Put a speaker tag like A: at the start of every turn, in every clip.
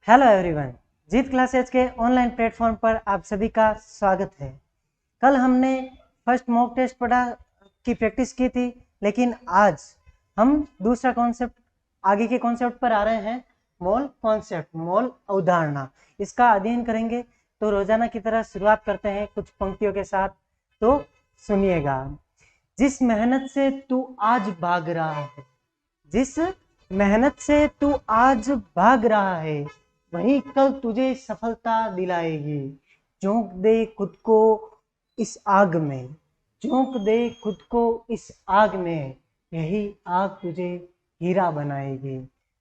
A: Hello everyone, जीत classes के online platform पर आप सभी का स्वागत है। कल हमने फर्स्ट मॉक टेस्ट पढ़ा की प्रैक्टिस की थी, लेकिन आज हम दूसरा कॉन्सेप्ट आगे के कॉन्सेप्ट पर आ रहे हैं। मोल कॉन्सेप्ट, मोल अवधारणा, इसका अध्ययन करेंगे। तो रोजाना की तरह शुरुआत करते हैं कुछ पंक्तियों के साथ, तो सुनिएगा। जिस मेहनत से तू आज भाग रहा है, जिस मेहनत से तू आज भाग रहा है, वही कल तुझे सफलता दिलाएगी। झोंक दे खुद को इस आग में, झोंक दे खुद को इस आग में, यही आग तुझे हीरा बनाएगी।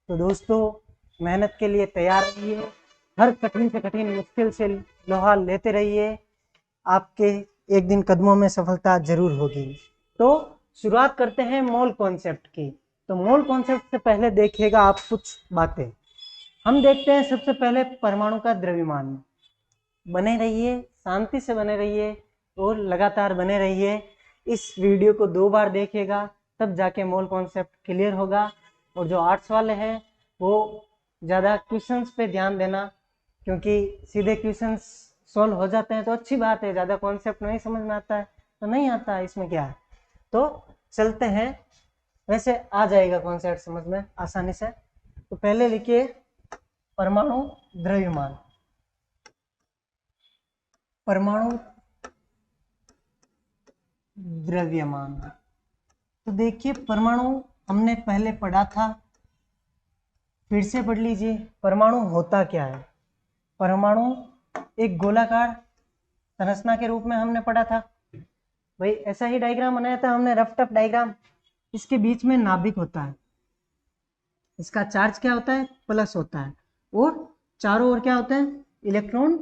A: तो दोस्तों, मेहनत के लिए तैयार रहिए, हर कठिन से कठिन, मुश्किल से लोहा लेते रहिए, आपके एक दिन कदमों में सफलता जरूर होगी। तो शुरुआत करते हैं मोल कॉन्सेप्ट की। तो मोल कॉन्सेप्ट से पहले देखिएगा आप कुछ बातें। हम देखते हैं सबसे पहले परमाणु का द्रव्यमान। बने रहिए, शांति से बने रहिए और लगातार बने रहिए। इस वीडियो को 2 बार देखिएगा, तब जाके मोल कॉन्सेप्ट क्लियर होगा। और जो आर्ट्स वाले हैं वो ज़्यादा क्वेश्चंस पे ध्यान देना, क्योंकि सीधे क्वेश्चंस सॉल्व हो जाते हैं तो अच्छी बात है। ज़्यादा कॉन्सेप्ट नहीं समझ में आता है तो नहीं आता है, इसमें क्या है। तो चलते हैं, वैसे आ जाएगा कॉन्सेप्ट समझ में आसानी से। तो पहले लिखिए परमाणु द्रव्यमान। परमाणु द्रव्यमान, तो देखिए परमाणु हमने पहले पढ़ा था, फिर से पढ़ लीजिए। परमाणु होता क्या है? परमाणु एक गोलाकार संरचना के रूप में हमने पढ़ा था। भाई ऐसा ही डायग्राम बनाया था हमने, रफ टफ डायग्राम। इसके बीच में नाभिक होता है, इसका चार्ज क्या होता है? प्लस होता है। और चारों ओर क्या होते हैं? इलेक्ट्रॉन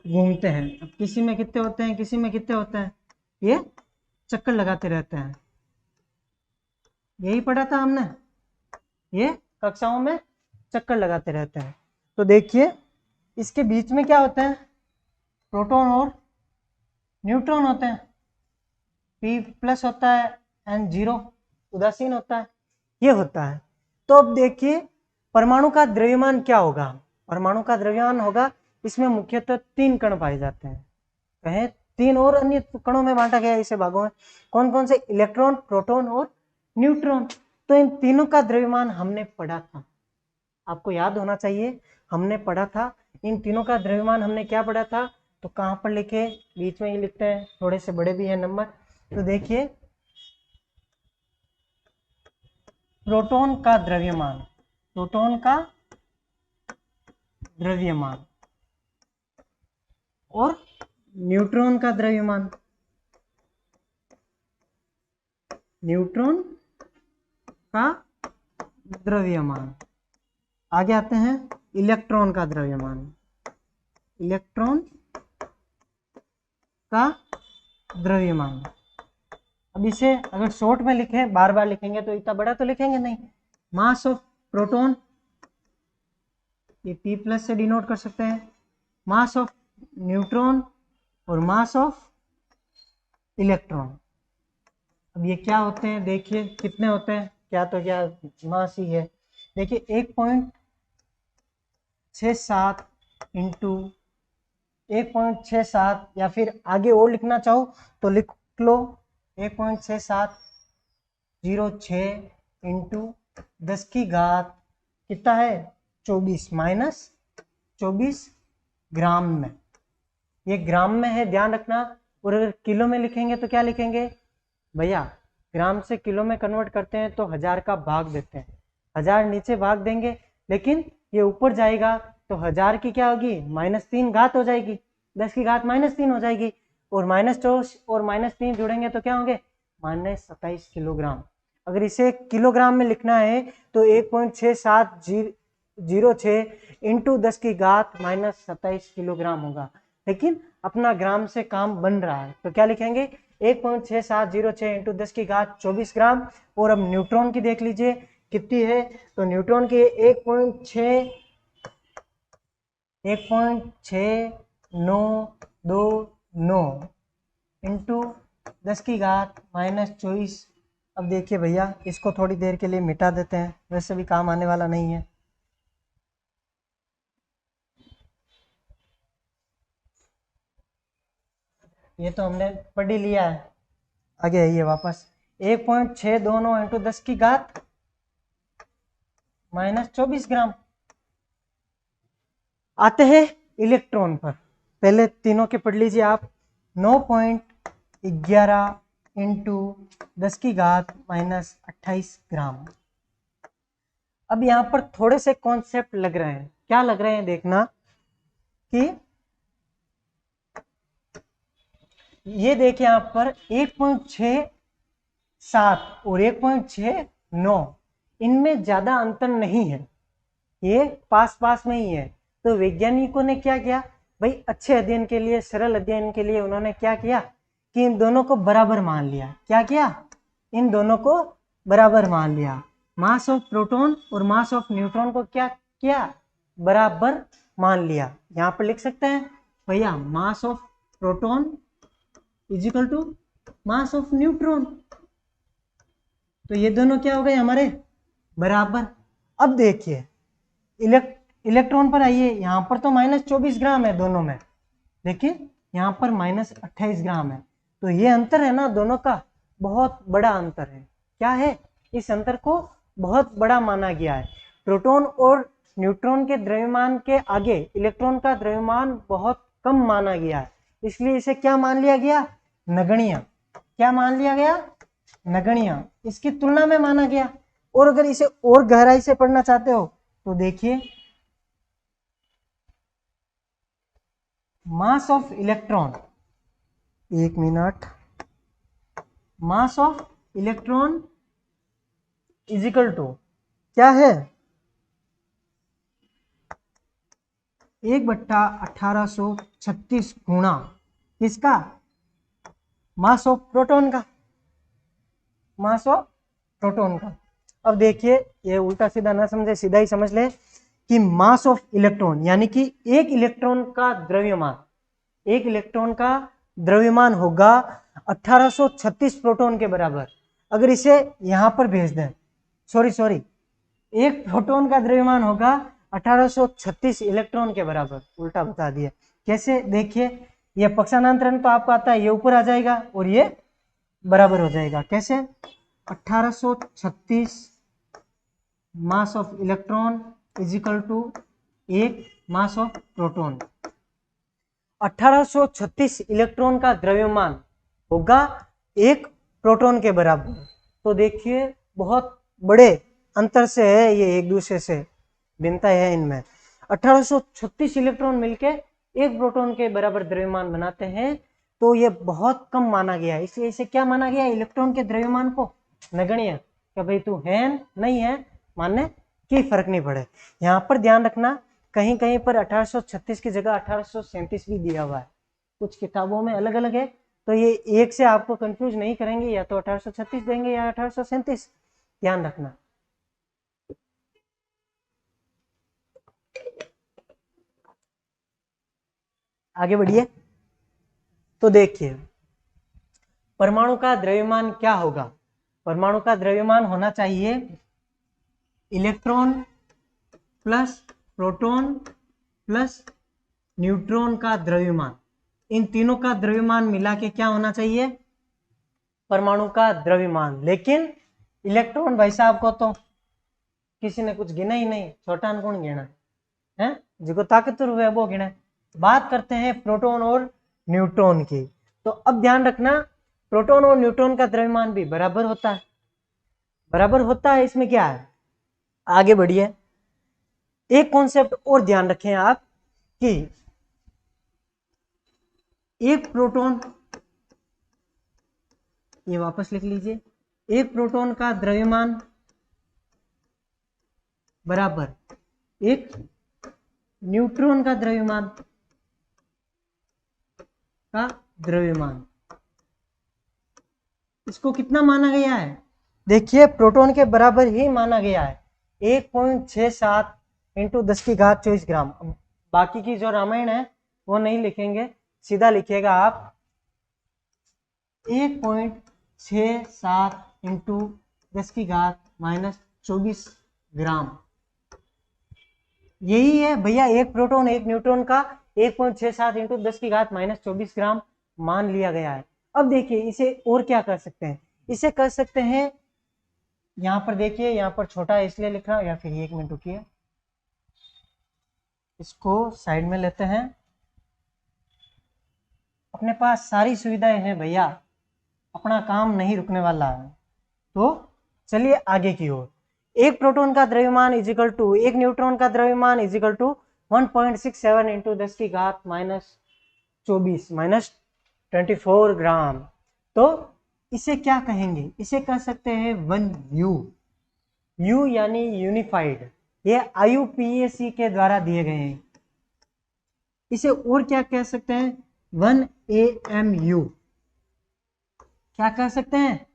A: घूमते हैं। अब किसी में कितने होते हैं, किसी में कितने होते हैं, ये चक्कर लगाते रहते हैं। यही पढ़ा था हमने, ये कक्षाओं में चक्कर लगाते रहते हैं। तो देखिए इसके बीच में क्या होते हैं? प्रोटॉन और न्यूट्रॉन होते हैं। P+ होता है, N0 उदासीन होता है, ये होता है। तो अब देखिए परमाणु का द्रव्यमान क्या होगा? परमाणु का द्रव्यमान होगा, इसमें मुख्यतः 3 कण पाए जाते हैं। कहें 3 और अन्य कणों में बांटा गया है इसे भागों में। कौन कौन से? इलेक्ट्रॉन, प्रोटॉन और न्यूट्रॉन। तो इन तीनों का द्रव्यमान हमने पढ़ा था, आपको याद होना चाहिए, हमने पढ़ा था। इन तीनों का द्रव्यमान हमने क्या पढ़ा था? तो कहां पर लिखे? बीच में ही लिखते हैं, थोड़े से बड़े भी हैं नंबर। तो देखिए प्रोटॉन का द्रव्यमान, प्रोटॉन का द्रव्यमान और न्यूट्रॉन का द्रव्यमान, न्यूट्रॉन का द्रव्यमान। आगे आते हैं इलेक्ट्रॉन का द्रव्यमान, इलेक्ट्रॉन का द्रव्यमान। अब इसे अगर शॉर्ट में लिखें, बार बार लिखेंगे तो इतना बड़ा तो लिखेंगे नहीं। मास ऑफ प्रोटॉन, ये P+ से डिनोट कर सकते हैं। मास ऑफ न्यूट्रॉन और मास ऑफ इलेक्ट्रॉन। अब ये क्या होते हैं? देखिए कितने होते हैं, क्या तो क्या मास ही है। देखिए 1.67 इंटू 1.67, या फिर आगे और लिखना चाहो तो लिख लो 1.6706 इंटू 10 की घात कितना है? 24 माइनस 24 ग्राम में। ये ग्राम में है, ध्यान रखना। और अगर किलो में लिखेंगे तो क्या लिखेंगे भैया? ग्राम से किलो में कन्वर्ट करते हैं तो 1000 का भाग देते हैं, 1000 नीचे भाग देंगे, लेकिन ये ऊपर जाएगा तो 1000 की क्या होगी? -3 घात हो जाएगी, 10 की घात -3 हो जाएगी। और -4 और -3 जुड़ेंगे तो क्या होंगे? -27 किलोग्राम। अगर इसे किलोग्राम में लिखना है तो 1.6706 इंटू 10 की घात -27 किलोग्राम होगा। लेकिन अपना ग्राम से काम बन रहा है तो क्या लिखेंगे? 1.6706 इंटू 10 की घात 24 ग्राम। और अब न्यूट्रॉन की देख लीजिए कितनी है। तो न्यूट्रॉन की 1.6929 इंटू 10 की घात -24। अब देखिए भैया, इसको थोड़ी देर के लिए मिटा देते हैं, वैसे भी काम आने वाला नहीं है। ये तो हमने पढ़ ही लिया है, आगे आइए वापस। 1.629 इंटू 10 की घात -24 ग्राम। आते हैं इलेक्ट्रॉन पर, पहले तीनों के पढ़ लीजिए आप। 9.11 इंटू 10 की घात -28 ग्राम। अब यहाँ पर थोड़े से कॉन्सेप्ट लग रहे हैं, क्या लग रहे हैं देखना कि ये देखिए यहाँ पर 1.67 और 1.69 इनमें ज्यादा अंतर नहीं है, ये पास पास में ही है। तो वैज्ञानिकों ने क्या किया भाई, अच्छे अध्ययन के लिए, सरल अध्ययन के लिए उन्होंने क्या किया कि इन दोनों को बराबर मान लिया। क्या किया, इन दोनों को बराबर मान लिया। मास ऑफ प्रोटॉन और मास ऑफ न्यूट्रॉन को क्या किया, बराबर मान लिया। यहाँ पर लिख सकते हैं भैया mass of proton is equal to mass of neutron. तो ये दोनों क्या हो गए हमारे, बराबर। अब देखिए इलेक्ट्रॉन पर आइए, यहाँ पर तो -24 ग्राम है दोनों में, देखिए यहाँ पर -28 ग्राम है। तो ये अंतर है ना दोनों का, बहुत बड़ा अंतर है। क्या है, इस अंतर को बहुत बड़ा माना गया है। प्रोटॉन और न्यूट्रॉन के द्रव्यमान के आगे इलेक्ट्रॉन का द्रव्यमान बहुत कम माना गया है, इसलिए इसे क्या मान लिया गया, नगण्य। क्या मान लिया गया, नगण्य, इसकी तुलना में माना गया। और अगर इसे और गहराई से पढ़ना चाहते हो तो देखिए मास ऑफ इलेक्ट्रॉन, एक minute, mass of electron is equal to क्या है, 1/1836 गुणा किसका, मास ऑफ प्रोटॉन का, मास ऑफ प्रोटॉन का। अब देखिए ये उल्टा सीधा ना समझे, सीधा ही समझ ले कि मास ऑफ इलेक्ट्रॉन यानी कि एक इलेक्ट्रॉन का द्रव्यमान, एक इलेक्ट्रॉन का द्रव्यमान होगा 1836 प्रोटॉन के बराबर। अगर इसे यहां पर भेज दें, सॉरी, एक प्रोटॉन का द्रव्यमान होगा 1836 इलेक्ट्रॉन के बराबर। उल्टा बता दिया, कैसे देखिए, ये पक्षांतरण तो आपको आता है, ये ऊपर आ जाएगा और ये बराबर हो जाएगा। कैसे, 1836 mass of electron is equal to एक मास ऑफ प्रोटॉन। 1836 इलेक्ट्रॉन का द्रव्यमान होगा एक प्रोटॉन के बराबर। तो देखिए बहुत बड़े अंतर से है ये, एक दूसरे से भिन्नता है इनमें। 1836 इलेक्ट्रॉन मिलके एक प्रोटॉन के बराबर द्रव्यमान बनाते हैं, तो ये बहुत कम माना गया है। इसलिए इसे क्या माना गया, इलेक्ट्रॉन के द्रव्यमान को नगण्य, कि भाई तू है नहीं है मानने की फर्क नहीं पड़े। यहाँ पर ध्यान रखना, कहीं कहीं पर 1836 की जगह 1837 भी दिया हुआ है, कुछ किताबों में अलग अलग है। तो ये एक से आपको कंफ्यूज नहीं करेंगे, या तो 1836 देंगे या 1837, ध्यान रखना। आगे बढ़िए, तो देखिए परमाणु का द्रव्यमान क्या होगा। परमाणु का द्रव्यमान होना चाहिए electron plus proton plus neutron का द्रव्यमान, इन तीनों का द्रव्यमान मिला के क्या होना चाहिए, परमाणु का द्रव्यमान। लेकिन इलेक्ट्रॉन भाई साहब को तो किसी ने कुछ गिना ही नहीं, छोटा कौन गिना है, जिसको ताकतवर हुआ है वो गिना। बात करते हैं प्रोटॉन और न्यूट्रॉन की। तो अब ध्यान रखना, प्रोटॉन और न्यूट्रॉन का द्रव्यमान भी बराबर होता है, बराबर होता है। इसमें क्या है, आगे बढ़िए। एक कॉन्सेप्ट और ध्यान रखें आप कि एक प्रोटॉन, ये वापस लिख लीजिए, एक प्रोटॉन का द्रव्यमान बराबर एक न्यूट्रॉन का द्रव्यमान का द्रव्यमान। इसको कितना माना गया है, देखिए प्रोटॉन के बराबर ही माना गया है, 1.67 इंटू 10 की घात 24 ग्राम। बाकी की जो रामायण है वो नहीं लिखेंगे, सीधा लिखिएगा आप 1.67 इंटू 10 की घात -24 ग्राम। यही है भैया, एक प्रोटॉन एक न्यूट्रॉन का 1.67 इंटू 10 की घात -24 ग्राम मान लिया गया है। अब देखिए इसे और क्या कर सकते हैं, इसे कर सकते हैं, यहाँ पर देखिए, यहाँ पर छोटा इसलिए लिख रहा हूँ, या फिर 1 मिनट रुकिए, इसको साइड में लेते हैं। अपने पास सारी सुविधाएं हैं भैया, अपना काम नहीं रुकने वाला है। तो चलिए आगे की ओर। एक प्रोटॉन का द्रव्यमान इजिकल टू एक न्यूट्रॉन का द्रव्यमान इजिकल टू 1.67 इंटू 10 की घात -24 -24 ग्राम। तो इसे क्या कहेंगे, इसे कह सकते हैं 1U। U यानी यूनिफाइड, ये IUPAC के द्वारा दिए गए हैं। इसे और क्या कह सकते हैं, 1AMU। क्या कह सकते हैं,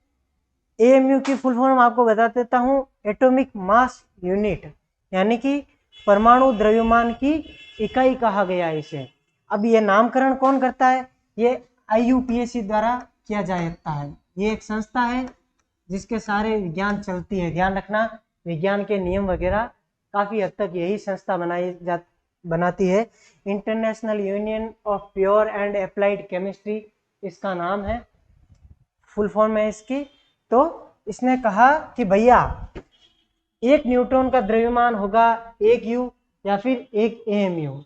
A: AMU की फुल फॉर्म आपको बता देता हूं, एटॉमिक मास यूनिट, यानी कि परमाणु द्रव्यमान की इकाई कहा गया है इसे। अब ये नामकरण कौन करता है, ये IUPAC द्वारा किया जाता है। ये एक संस्था है जिसके सारे विज्ञान चलती है, ध्यान रखना, विज्ञान के नियम वगैरह काफी हद तक यही संस्था बनाती है। International union of pure and applied chemistry इसका नाम है, फुल फॉर्म है इसकी। तो इसने कहा कि भैया एक न्यूट्रॉन का द्रव्यमान होगा 1U या फिर 1 AMU।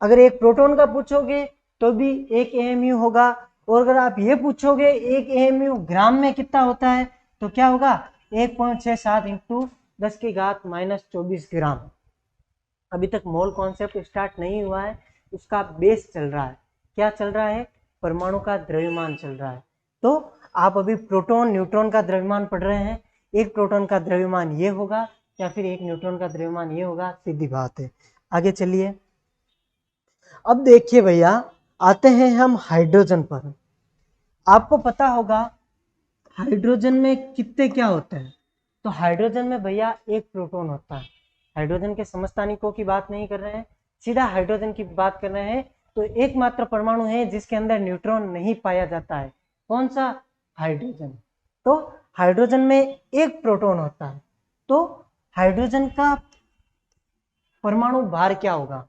A: अगर एक प्रोटॉन का पूछोगे तो भी 1 AMU होगा, और अगर आप ये पूछोगे 1 AMU ग्राम में कितना होता है तो क्या होगा, 1.67 इंटू 10 की घात -24 ग्राम। अभी तक मोल कॉन्सेप्ट स्टार्ट नहीं हुआ है, उसका बेस चल रहा है। क्या चल रहा है, परमाणु का द्रव्यमान चल रहा है। तो आप अभी प्रोटॉन न्यूट्रॉन का द्रव्यमान पढ़ रहे हैं, एक प्रोटॉन का द्रव्यमान ये होगा या फिर एक न्यूट्रॉन का द्रव्यमान ये होगा, सीधी बात है। आगे चलिए, अब देखिए भैया, आते हैं हम हाइड्रोजन पर। आपको पता होगा हाइड्रोजन में कितने क्या होते हैं, तो हाइड्रोजन में भैया एक प्रोटॉन होता है। हाइड्रोजन के समस्थानिकों की बात नहीं कर रहे हैं, सीधा हाइड्रोजन की बात कर रहे हैं। तो एकमात्र परमाणु है जिसके अंदर न्यूट्रॉन नहीं पाया जाता है, कौन सा, हाइड्रोजन। तो हाइड्रोजन में एक प्रोटॉन होता है। तो हाइड्रोजन का परमाणु भार क्या होगा,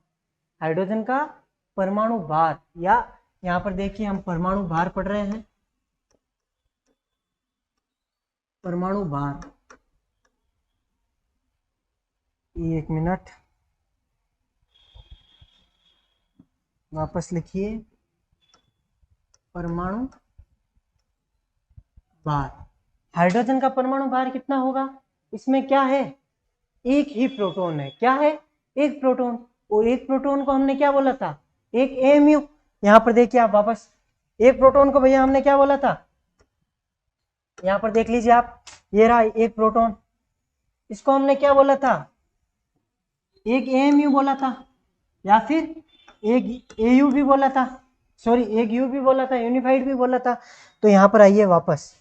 A: हाइड्रोजन का परमाणु भार, या यहां पर देखिए हम परमाणु भार पढ़ रहे हैं, परमाणु भार, 1 मिनट वापस लिखिए, परमाणु भार। हाइड्रोजन का परमाणु भार कितना होगा, इसमें क्या है, एक ही प्रोटॉन है, क्या है, एक प्रोटॉन। और एक प्रोटॉन को हमने क्या बोला था, एक AMU। यहां पर देखिए आप वापस, एक प्रोटॉन को भैया हमने क्या बोला था, यहां पर देख लीजिए आप, ये रहा एक प्रोटॉन, इसको हमने क्या बोला था, एक AMU बोला था, या फिर एक AU भी बोला था, सॉरी एक U भी बोला था, यूनिफाइड भी बोला था। तो यहां पर आइए वापस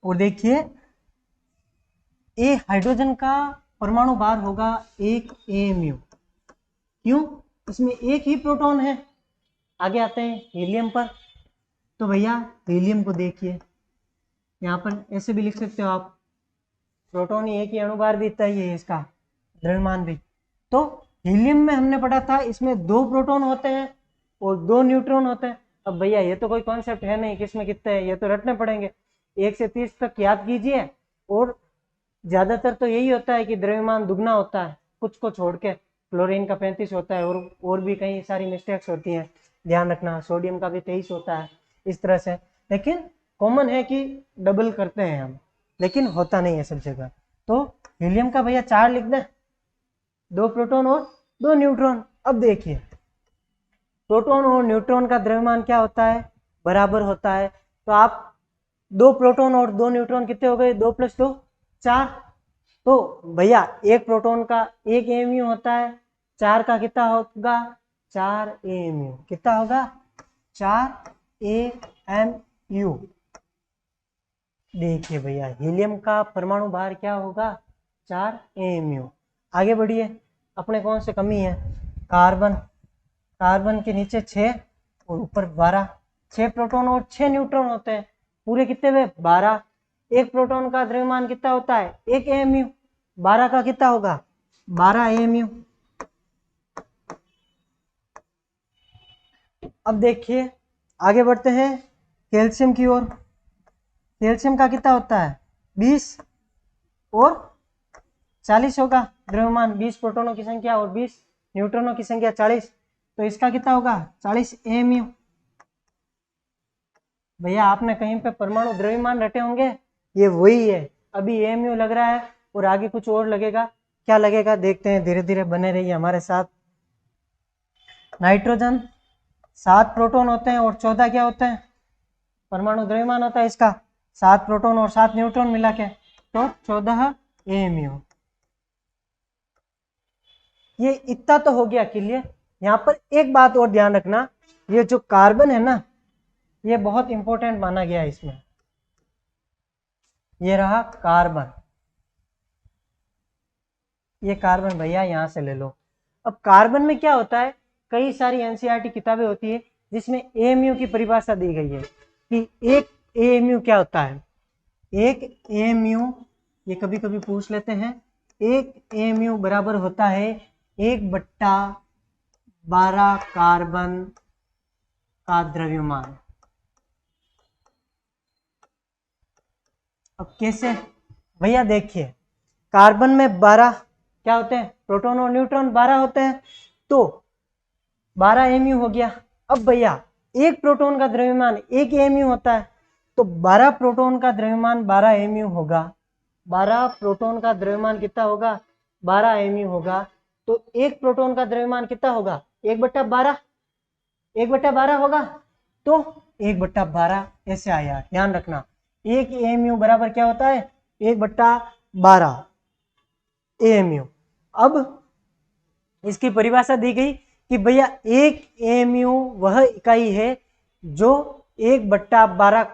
A: और देखिए, हाइड्रोजन का परमाणु भार होगा 1 AMU, क्यों, इसमें एक ही प्रोटॉन है। आगे आते हैं हीलियम पर। तो भैया हीलियम को देखिए, यहाँ पर ऐसे भी लिख सकते हो आप, प्रोटॉन एक ही अणुभार भी इतना ही है, इसका द्रव्यमान भी। तो हीलियम में हमने पढ़ा था इसमें 2 प्रोटॉन होते हैं और 2 न्यूट्रॉन होते हैं। अब भैया ये तो कोई कॉन्सेप्ट है नहीं किसमें कितने हैं, ये तो रटने पड़ेंगे, 1 से 30 तक याद कीजिए। और ज्यादातर तो यही होता है कि द्रव्यमान दुगना होता है, कुछ को छोड़ के, क्लोरीन का 35 होता है, और भी कई सारी मिस्टेक्स होती हैं, ध्यान रखना, सोडियम का भी 23 होता है, इस तरह से। लेकिन कॉमन है कि डबल करते हैं हम, लेकिन होता नहीं है सब जगह। तो हीलियम का भैया 4 लिख दें, 2 प्रोटॉन और 2 न्यूट्रॉन। अब देखिए प्रोटॉन और न्यूट्रॉन का द्रव्यमान क्या होता है, बराबर होता है। तो आप 2 प्रोटॉन और 2 न्यूट्रॉन कितने हो गए, 2 + 2 4। तो भैया एक प्रोटॉन का 1 AMU होता है, 4 का कितना होगा, 4 AMU, कितना होगा, 4 AMU। देखिए भैया हीलियम का परमाणु भार क्या होगा, 4 AMU। आगे बढ़िए, अपने कौन से कमी है, कार्बन, कार्बन के नीचे 6 और ऊपर 12, 6 प्रोटॉन और 6 न्यूट्रॉन होते हैं, पूरे कितने हुए, 12। एक प्रोटॉन का द्रव्यमान कितना होता है, 1 AMU, 12 का कितना होगा, 12 AMU। अब देखिए आगे बढ़ते हैं कैल्शियम की ओर। कैल्शियम का कितना होता है 20 और 40 होगा द्रव्यमान, 20 प्रोटॉनों की संख्या और 20 न्यूट्रॉनों की संख्या 40, तो इसका कितना होगा 40 एएमयू। भैया आपने कहीं पे परमाणु द्रव्यमान रटे होंगे, ये वही है। अभी एएमयू लग रहा है और आगे कुछ और लगेगा, क्या लगेगा देखते हैं, धीरे धीरे बने रहिए हमारे साथ। नाइट्रोजन 7 प्रोटॉन होते हैं और 14 क्या होते हैं परमाणु द्रव्यमान होता है इसका, 7 प्रोटॉन और 7 न्यूट्रॉन मिला के, तो 14 एएमयू। ये इतना तो हो गया क्लियर। यहाँ पर एक बात और ध्यान रखना, ये जो कार्बन है ना, ये बहुत इंपॉर्टेंट माना गया है इसमें। ये रहा कार्बन, ये कार्बन भैया यहां से ले लो। अब कार्बन में क्या होता है, कई सारी एनसीईआरटी किताबें होती है जिसमें एएमयू की परिभाषा दी गई है कि एक एएमयू क्या होता है। एक एएमयू, ये कभी कभी पूछ लेते हैं, एक एएमयू बराबर होता है 1/12 कार्बन का द्रव्यमान। अब कैसे भैया, देखिए कार्बन में 12 क्या होते हैं प्रोटॉन और न्यूट्रॉन 12 होते हैं, तो 12 एएमयू हो गया। अब भैया एक प्रोटॉन का द्रव्यमान 1 एएमयू होता है, तो 12 प्रोटॉन का द्रव्यमान 12 एएमयू होगा। 12 प्रोटॉन का द्रव्यमान कितना होगा 12 एएमयू होगा, तो एक प्रोटॉन का द्रव्यमान कितना होगा 1/12, 1/12 होगा, तो 1/12 ऐसे आया। ध्यान रखना, एक एएमयू बराबर क्या होता है 1/12 एएमयू। अब इसकी परिभाषा दी गई कि भैया एक एएमयू वह इकाई है जो 1/12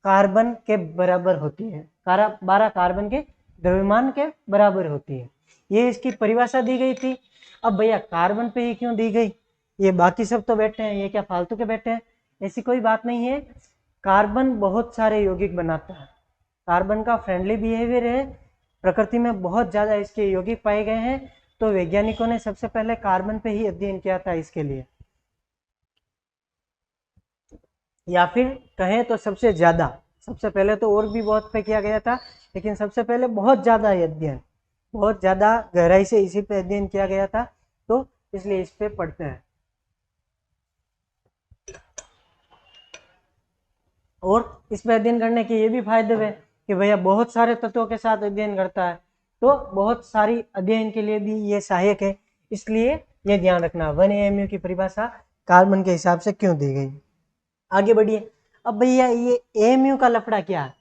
A: कार्बन के बराबर होती है, 12 कार्बन के द्रव्यमान के बराबर होती है। ये इसकी परिभाषा दी गई थी। अब भैया कार्बन पे ही क्यों दी गई, ये बाकी सब तो बैठे हैं, ये क्या फालतू के बैठे हैं, ऐसी कोई बात नहीं है। कार्बन बहुत सारे यौगिक बनाता है, कार्बन का फ्रेंडली बिहेवियर है, प्रकृति में बहुत ज्यादा इसके यौगिक पाए गए हैं, तो वैज्ञानिकों ने सबसे पहले कार्बन पे ही अध्ययन किया था इसके लिए, या फिर कहें तो सबसे ज्यादा। सबसे पहले तो और भी बहुत पे किया गया था, लेकिन सबसे पहले बहुत ज्यादा अध्ययन, बहुत ज्यादा गहराई से इसी पे अध्ययन किया गया था, तो इसलिए इस पे पढ़ते हैं। और इस पे अध्ययन करने के ये भी फायदे हुए कि भैया बहुत सारे तत्वों के साथ अध्ययन करता है, तो बहुत सारी अध्ययन के लिए भी ये सहायक है, इसलिए ये ध्यान रखना 1 एएमयू की परिभाषा कार्बन के हिसाब से क्यों दी गई। आगे बढ़िए। अब भैया ये एएमयू का लफड़ा क्या है,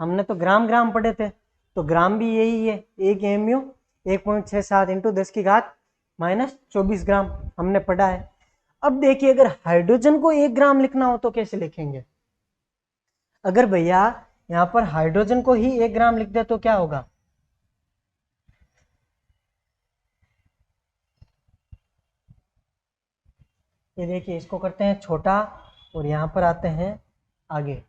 A: हमने तो ग्राम ग्राम पढ़े थे, तो ग्राम भी यही है, एक एएमयू 1.67 × 10⁻⁻24 ग्राम हमने पढ़ा है। अब देखिए अगर हाइड्रोजन को 1 ग्राम लिखना हो तो कैसे लिखेंगे। अगर भैया यहाँ पर हाइड्रोजन को ही 1 ग्राम लिख दे तो क्या होगा, ये देखिए इसको करते हैं छोटा और यहाँ पर आते हैं आगे।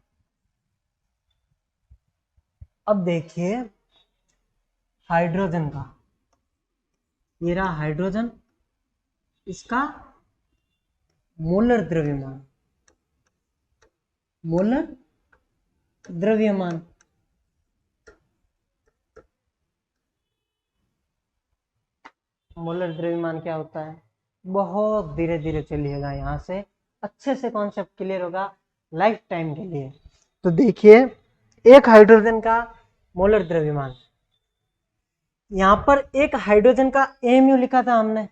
A: अब देखिए हाइड्रोजन का, ये रहा हाइड्रोजन, इसका मोलर द्रव्यमान, मोलर द्रव्यमान, मोलर द्रव्यमान क्या होता है, बहुत धीरे धीरे चलिएगा, यहाँ से अच्छे से कॉन्सेप्ट क्लियर होगा लाइफ टाइम के लिए। तो देखिए एक हाइड्रोजन का मोलर द्रव्यमान, यहाँ पर एक हाइड्रोजन का एएमयू लिखा था हमने।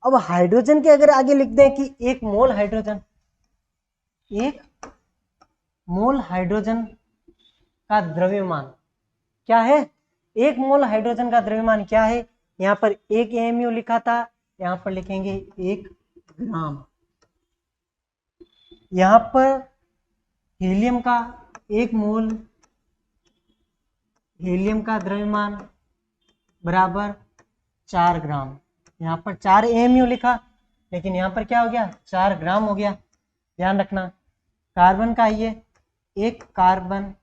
A: अब हाइड्रोजन के अगर आगे लिख दें कि 1 मोल हाइड्रोजन, 1 मोल हाइड्रोजन का द्रव्यमान क्या है, 1 मोल हाइड्रोजन का द्रव्यमान क्या है, यहाँ पर 1 एएमयू लिखा था, यहाँ पर लिखेंगे 1 ग्राम। यहाँ पर हीलियम का 1 मोल हीलियम का द्रव्यमान बराबर 4 ग्राम, यहाँ पर 4 एएमयू लिखा, लेकिन यहाँ पर क्या हो गया 4 ग्राम हो गया। ध्यान रखना कार्बन का ये 1 carbon,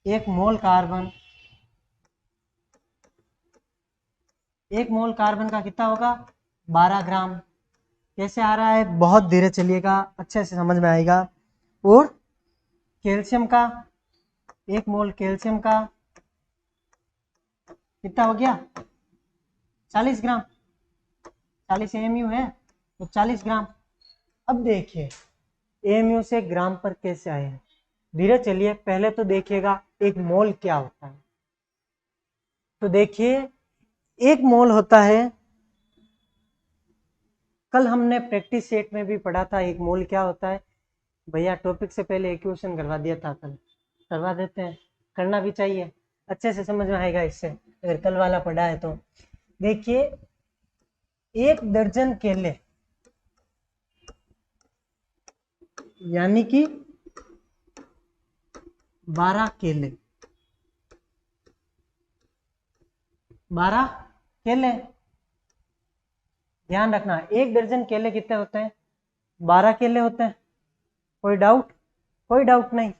A: 1 mole carbon, 1 mole carbon का कितना होगा 12 ग्राम, कैसे आ रहा है, बहुत धीरे चलिएगा, अच्छे से समझ में आएगा। और कैल्शियम का 1 मोल कैल्शियम का कितना हो गया, 40 ग्राम, 40 AMU है तो 40 ग्राम। अब देखिए AMU से ग्राम पर कैसे आए हैं, धीरे चलिए। पहले तो देखिएगा 1 मोल क्या होता है। तो देखिए 1 मोल होता है, कल हमने प्रैक्टिस सेट में भी पढ़ा था 1 मोल क्या होता है। भैया टॉपिक से पहले इक्वेशन करवा दिया था, कल करवा देते हैं, करना भी चाहिए, अच्छे से समझ में आएगा इससे, अगर कल वाला पढ़ा है तो। देखिए 1 दर्जन केले यानी कि 12 केले, 12 केले। ध्यान रखना 1 दर्जन केले कितने होते हैं, 12 केले होते हैं। कोई डाउट, कोई डाउट नहीं।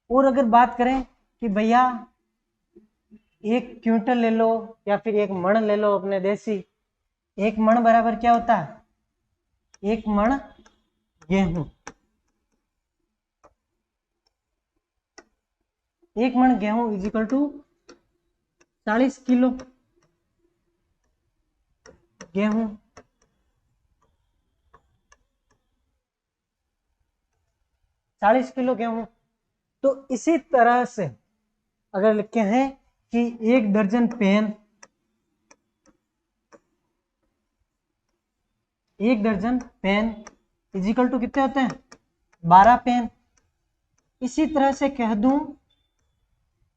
A: और अगर बात करें कि भैया 1 क्विंटल ले लो या फिर 1 मण ले लो अपने देसी, 1 मण बराबर क्या होता है, 1 मण गेहूं, 1 मण गेहूं इजिकल टू 40 किलो गेहूं। 40 किलो गेहूं। तो इसी तरह से अगर लिखे हैं कि 1 दर्जन पेन, 1 दर्जन पेन इजिकल टू कितने होते हैं, 12 पेन। इसी तरह से कह दूं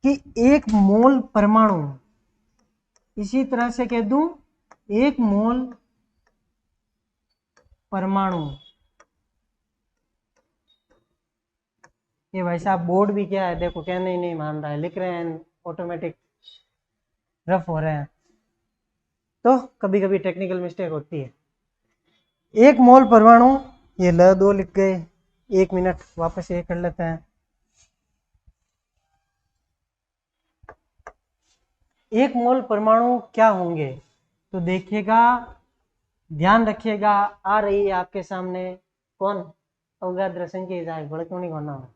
A: कि 1 मोल परमाणु, इसी तरह से कह दूं 1 मोल परमाणु। ये भाई साहब बोर्ड भी क्या है, देखो कहने ही नहीं मान रहा है, लिख रहे हैं ऑटोमेटिक रफ हो रहे हैं, तो कभी कभी टेक्निकल मिस्टेक होती है। 1 मोल परमाणु, ये ल 2 लिख गए, 1 मिनट वापस ये कर लेते हैं। 1 मोल परमाणु क्या होंगे, तो देखिएगा, ध्यान रखिएगा, आ रही है आपके सामने, कौन अवगाद्र संख्या जाए बड़े क्यों नहीं करना,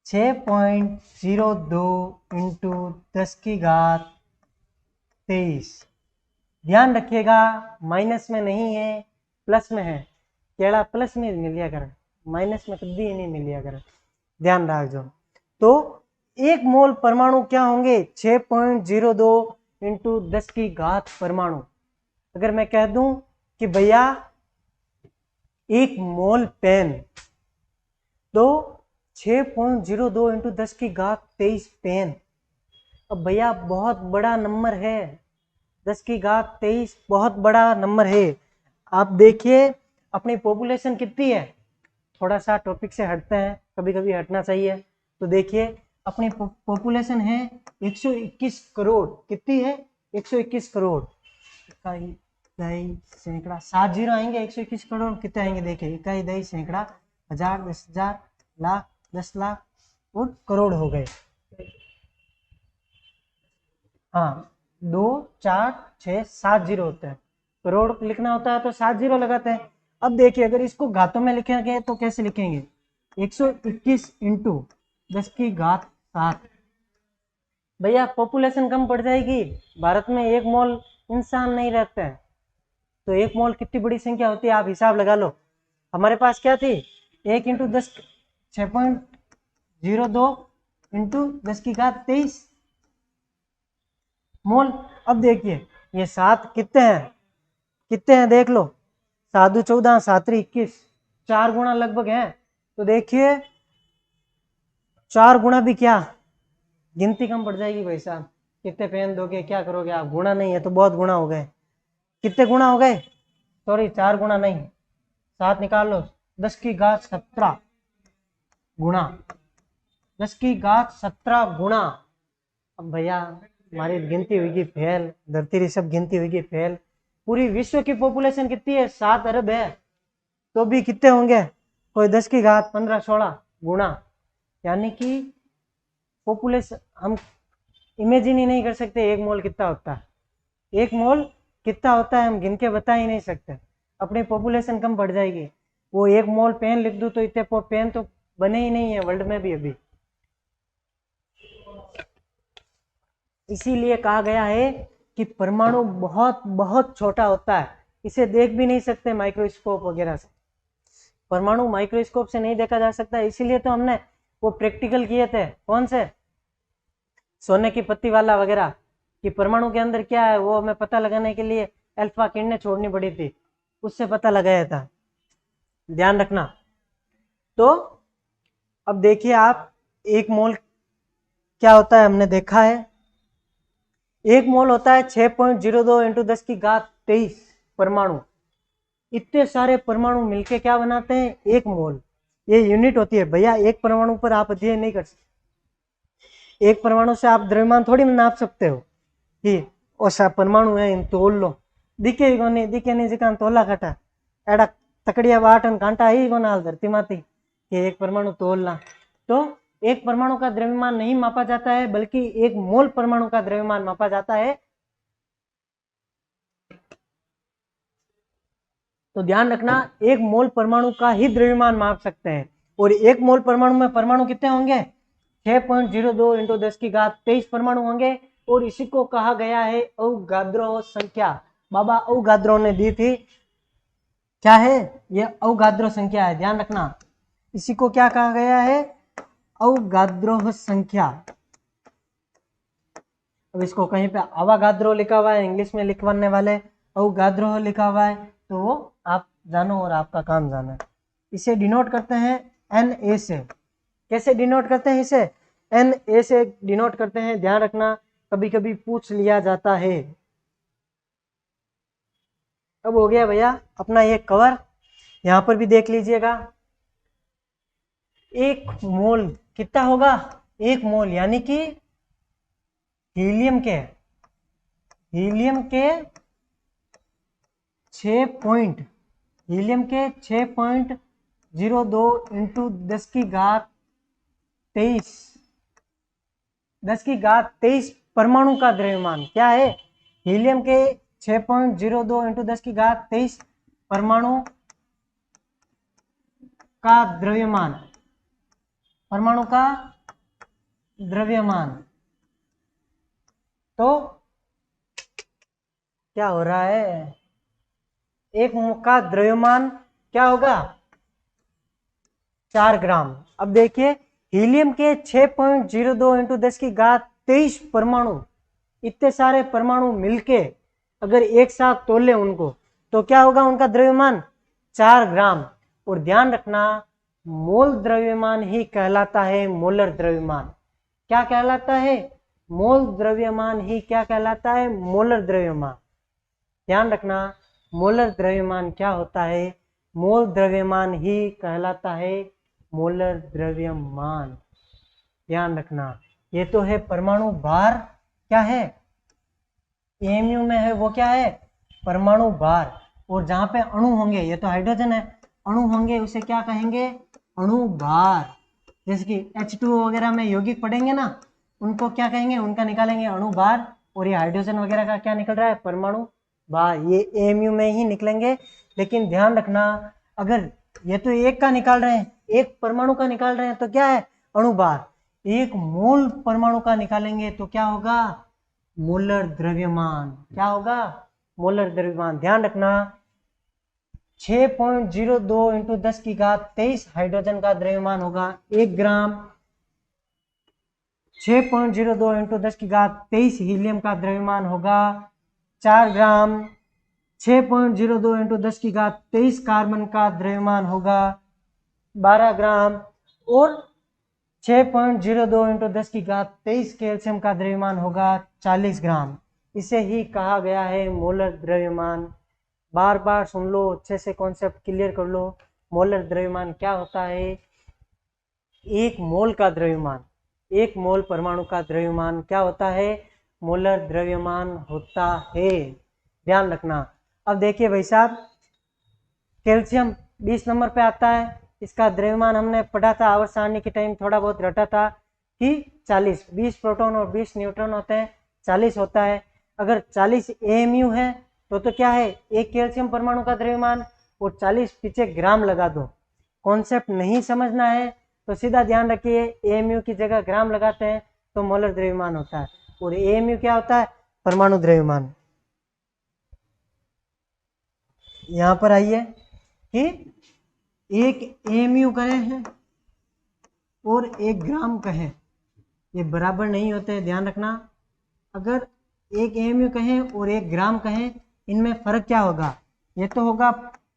A: 6.02 इंटू 10⁻23। ध्यान रखिएगा माइनस में नहीं है, प्लस में है, केड़ा प्लस में मिल लिया कर, माइनस में कभी नहीं मिल लिया कर, ध्यान रखो। तो 1 मोल परमाणु क्या होंगे, 6.02 इंटू 10⁻⁻। परमाणु। अगर मैं कह दूं कि भैया 1 मोल पेन, तो 6.02 इंटू 10⁻23 पेन। अब भैया बहुत बड़ा नंबर है, 10⁻23 बहुत बड़ा नंबर है। आप देखिए अपनी पॉपुलेशन कितनी है, थोड़ा सा टॉपिक से हटते हैं, कभी कभी हटना चाहिए। तो देखिए अपनी पॉपुलेशन है 121 करोड़, कितनी है, 121 करोड़। इकाई दही सैकड़ा, 7 जीरो आएंगे, 121 करोड़ कितने आएंगे, देखिए इकाई दही सैकड़ा, 1000, 10,000, लाख, 10 लाख और करोड़ हो गए। हाँ 2 4 6 7 जीरो होते हैं, करोड़ लिखना होता है तो 7 जीरो लगाते हैं। अब देखिए अगर इसको घातों में लिखेंगे तो कैसे लिखेंगे, 121 इंटू 10⁻7। भैया पॉपुलेशन कम पड़ जाएगी, भारत में 1 मोल इंसान नहीं रहते हैं, तो 1 मोल कितनी बड़ी संख्या होती है, आप हिसाब लगा लो। हमारे पास क्या थी, 1 इंटू 10 6.02 इंटू 10⁻23 मोल। अब देखिए ये 7 कितने हैं, कितने हैं देख लो, 7 दूनी 14, 7 त्रिक 21, 4 गुना लगभग है। तो देखिए 4 गुना भी क्या, गिनती कम पड़ जाएगी भाई साहब, कितने पेन दोगे, क्या करोगे आप, गुणा नहीं है तो बहुत गुना हो गए, कितने गुना हो गए, सॉरी 4 गुना नहीं, 7 निकाल लो, 10⁻17 गुना, 10⁻17 गुना। अब भैया हमारी गिनती हुई फेल, धरती सब गिनती हुई फेल। पूरी विश्व की पॉपुलेशन कितनी है, 7 अरब है, तो भी कितने होंगे, कोई 10⁻15 16 गुना। यानी कि पॉपुलेशन हम इमेजिन ही नहीं कर सकते 1 मोल कितना होता है। 1 मोल कितना होता है हम गिन के बता ही नहीं सकते, अपनी पॉपुलेशन कम बढ़ जाएगी। वो 1 मोल पेन लिख दूं तो इतने पेन तो बने ही नहीं है वर्ल्ड में भी अभी। इसीलिए कहा गया है कि परमाणु बहुत बहुत छोटा होता है, इसे देख भी नहीं सकते माइक्रोस्कोप वगैरह से। परमाणु माइक्रोस्कोप से नहीं देखा जा सकता, इसीलिए तो हमने वो प्रैक्टिकल किए थे, कौन से, सोने की पत्ती वाला वगैरह, कि परमाणु के अंदर क्या है वो हमें पता लगाने के लिए अल्फा किरणें छोड़नी पड़ी थी, उससे पता लगाया था, ध्यान रखना। तो अब देखिए आप, 1 मोल क्या होता है हमने देखा है। 1 मोल होता है 6.02 इंटू 10 की घात 23 परमाणु। इतने सारे परमाणु मिलके क्या बनाते हैं, 1 मोल। ये यूनिट होती है भैया, एक परमाणु पर आप अध्ययन नहीं कर सकते। एक परमाणु से आप द्रव्यमान थोड़ी नाप सकते हो कि ओसा परमाणु है इन तोल लो, दिखे नहीं जिकान तोला काटा एड़ा तकड़िया बाटन कांटा ही को नाल धरती माती कि एक परमाणु तोलना। तो एक परमाणु का द्रव्यमान नहीं मापा जाता है, बल्कि 1 मोल परमाणु का द्रव्यमान मापा जाता है। तो ध्यान रखना, 1 मोल परमाणु का ही द्रव्यमान माप सकते हैं। और 1 मोल परमाणु में परमाणु कितने होंगे, 6.02 इंटू 10 की घात 23 परमाणु होंगे। और इसी को कहा गया है अवगाद्रो संख्या। बाबा अवगाद्रो ने दी थी, क्या है ये, अवगाद्रो संख्या है, ध्यान रखना। इसी को क्या कहा गया है, अवगाद्रो संख्या। अब इसको कहीं पे अवागाद्रो लिखा हुआ है, इंग्लिश में लिखवाने वाले अवगाद्रो लिखा हुआ है, तो वो आप जानो और आपका काम जाना है। इसे डिनोट करते हैं Na से। कैसे डिनोट करते हैं इसे, Na से डिनोट करते हैं, ध्यान रखना, कभी कभी पूछ लिया जाता है। अब हो गया भैया अपना ये कवर, यहां पर भी देख लीजिएगा। 1 मोल कितना होगा, 1 मोल यानी कि हीलियम के 6.02 इंटू 10 की घात 23 परमाणु का द्रव्यमान क्या है, हीलियम के 6.02 इंटू 10 की घात 23 परमाणु का द्रव्यमान, तो क्या हो रहा है, 1 मोल का द्रव्यमान क्या होगा, 4 ग्राम। अब देखिए हीलियम के 6.02 इंटू 10 की घात 23 परमाणु, इतने सारे परमाणु मिलके अगर एक साथ तोले उनको, तो क्या होगा उनका द्रव्यमान, 4 ग्राम। और ध्यान रखना, मोल द्रव्यमान ही कहलाता है मोलर द्रव्यमान। क्या कहलाता है, मोल द्रव्यमान ही क्या कहलाता है, मोलर द्रव्यमान। ध्यान रखना, मोलर द्रव्यमान क्या होता है, मोल द्रव्यमान ही कहलाता है मोलर द्रव्यमान। ध्यान रखना, ये तो है परमाणु भार, क्या है एमयू में है वो क्या है, परमाणु भार। और जहां पे अणु होंगे, ये तो हाइड्रोजन है, अणु होंगे उसे क्या कहेंगे, अणु भार। जैसे कि H2O वगैरह में यौगिक पढ़ेंगे ना, उनको क्या कहेंगे, उनका निकालेंगे अणु भार। और ये हाइड्रोजन वगैरह का क्या निकल रहा है, परमाणु भार। ये एमयू में ही निकलेंगे। लेकिन ध्यान रखना, अगर ये तो एक का निकाल रहे हैं, एक परमाणु का निकाल रहे हैं तो क्या है, अणु भार। 1 मोल परमाणु का निकालेंगे तो क्या होगा, मोलर द्रव्यमान। क्या होगा, मोलर द्रव्यमान। ध्यान रखना, 6.02 इंटू 10 की घात 23 हाइड्रोजन का द्रव्यमान होगा 1 ग्राम। 6.02 इंटू 10 की घात 23 हीलियम का द्रव्यमान होगा 4 ग्राम। 6.02 इंटू 10 की घात 23 कार्बन का द्रव्यमान होगा 12 ग्राम। और 6.02 इंटू 10 की घात 23 कैल्शियम का द्रव्यमान होगा 40 ग्राम। इसे ही कहा गया है मोलर द्रव्यमान। बार बार सुन लो, अच्छे से कॉन्सेप्ट क्लियर कर लो। मोलर द्रव्यमान क्या होता है, 1 मोल का द्रव्यमान, 1 मोल परमाणु का द्रव्यमान क्या होता है, मोलर द्रव्यमान होता है। ध्यान रखना। अब देखिए भाई साहब, कैल्शियम 20 नंबर पे आता है, इसका द्रव्यमान हमने पढ़ा था आवर्त सारणी के टाइम, थोड़ा बहुत रटा था कि 20 प्रोटॉन और 20 न्यूट्रॉन होते हैं, 40 होता है। अगर 40 एएमयू है तो क्या है, एक कैल्शियम परमाणु का द्रव्यमान और 40 पीछे ग्राम लगा दो। कॉन्सेप्ट नहीं समझना है तो सीधा ध्यान रखिए, एएमयू की जगह ग्राम लगाते हैं तो मोलर द्रव्यमान होता है, और एएमयू क्या होता है, परमाणु द्रव्यमान। यहां पर आइए कि एक एएमयू कहे हैं और 1 ग्राम कहे, ये बराबर नहीं होते, ध्यान रखना। अगर एक एएमयू कहें और 1 ग्राम कहें, इनमें फर्क क्या होगा, ये तो होगा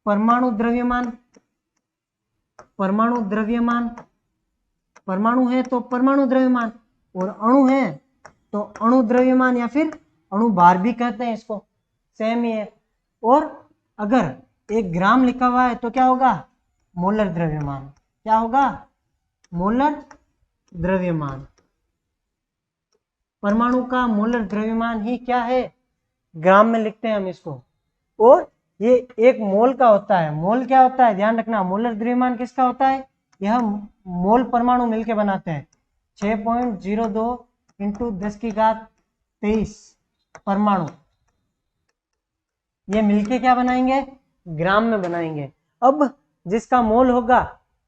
A: परमाणु द्रव्यमान। परमाणु द्रव्यमान, परमाणु है तो परमाणु द्रव्यमान, और अणु है तो अणु द्रव्यमान या फिर अणु भार भी कहते हैं इसको, सेम ही है। और अगर 1 ग्राम लिखा हुआ है तो क्या होगा, मोलर द्रव्यमान। क्या होगा, मोलर द्रव्यमान। परमाणु का मोलर द्रव्यमान ही क्या है, ग्राम में लिखते हैं हम इसको। और ये 1 मोल का होता है। मोल क्या होता है, ध्यान रखना, मोलर द्रव्यमान किसका होता है, यह मोल परमाणु मिलके बनाते हैं। 6.02 इंटू 10⁻23 परमाणु, ये मिलके क्या बनाएंगे, ग्राम में बनाएंगे। अब जिसका मोल होगा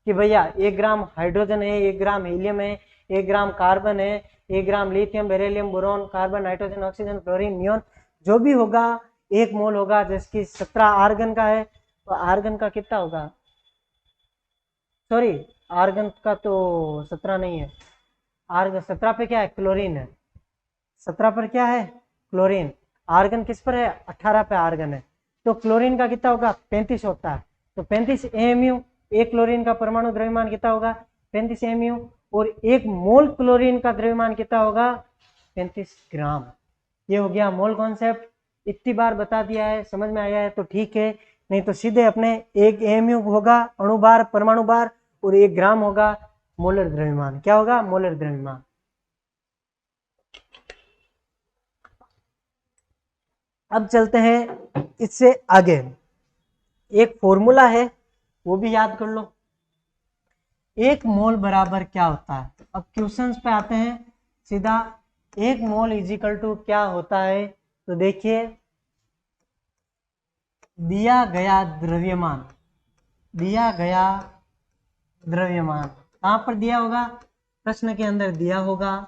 A: कि भैया 1 ग्राम हाइड्रोजन है, 1 ग्राम हीलियम है, 1 ग्राम कार्बन है, 1 gram lithium, beryllium, boron, carbon, nitrogen, oxygen, chlorine, neon, जो भी होगा 1 मोल होगा। जैसे कि 17 आर्गन का है तो आर्गन का कितना होगा, सॉरी आर्गन का तो 17 नहीं है, आर्गन 17 पे क्या है, क्लोरीन है। 17 पर क्या है, क्लोरीन। आर्गन किस पर है, 18 पे आर्गन है। तो क्लोरीन का कितना होगा, 35 होता है। तो 35 एएमयू, एक क्लोरीन का परमाणु द्रव्यमान कितना होगा, 35 एएमयू। और 1 मोल क्लोरीन का द्रव्यमान कितना होगा, 35 ग्राम। ये हो गया मोल कॉन्सेप्ट। इतनी बार बता दिया है, समझ में आया है तो ठीक है, नहीं तो सीधे अपने 1 एएमयू होगा अणु बार, परमाणु बार, और 1 ग्राम होगा मोलर द्रव्यमान। क्या होगा, मोलर द्रव्यमान। अब चलते हैं इससे आगे, एक फॉर्मूला है वो भी याद कर लो। 1 मोल बराबर क्या होता है। अब क्वेश्चंस पे आते हैं सीधा। 1 मोल इजिकल टू क्या होता है, तो देखिए, दिया गया द्रव्यमान, दिया गया द्रव्यमान कहां पर दिया होगा, प्रश्न के अंदर दिया होगा,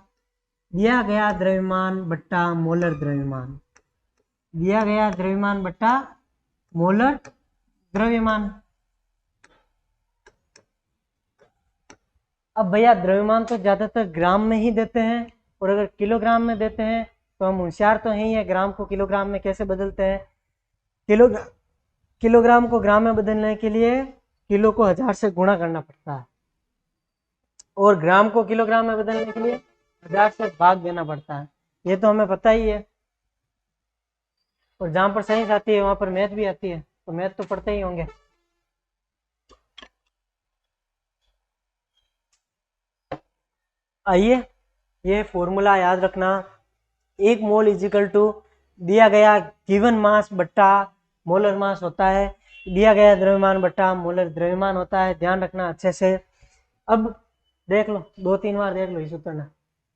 A: दिया गया द्रव्यमान बट्टा मोलर द्रव्यमान, दिया गया द्रव्यमान बट्टा मोलर द्रव्यमान। अब भैया द्रव्यमान तो ज्यादातर ग्राम में ही देते हैं, और अगर किलोग्राम में देते हैं तो हम होशियार तो ही है, ग्राम को किलोग्राम में कैसे बदलते हैं। किलोग्राम को ग्राम में बदलने के लिए किलो को 1000 से गुणा करना पड़ता है, और ग्राम को किलोग्राम में बदलने के लिए 1000 से भाग देना पड़ता है। ये तो हमें पता ही है, और जहां पर साइंस आती है वहां पर मैथ भी आती है, तो मैथ तो पढ़ते ही होंगे। आइए, ये फॉर्मूला याद रखना। 1 मोल इजिकल टू दिया गया गिवन मास बट्टा मोलर मास होता है, दिया गया द्रव्यमान बट्टा मोलर द्रव्यमान होता है। ध्यान रखना अच्छे से। अब देख लो, 2-3 बार देख लो इस सूत्र ने,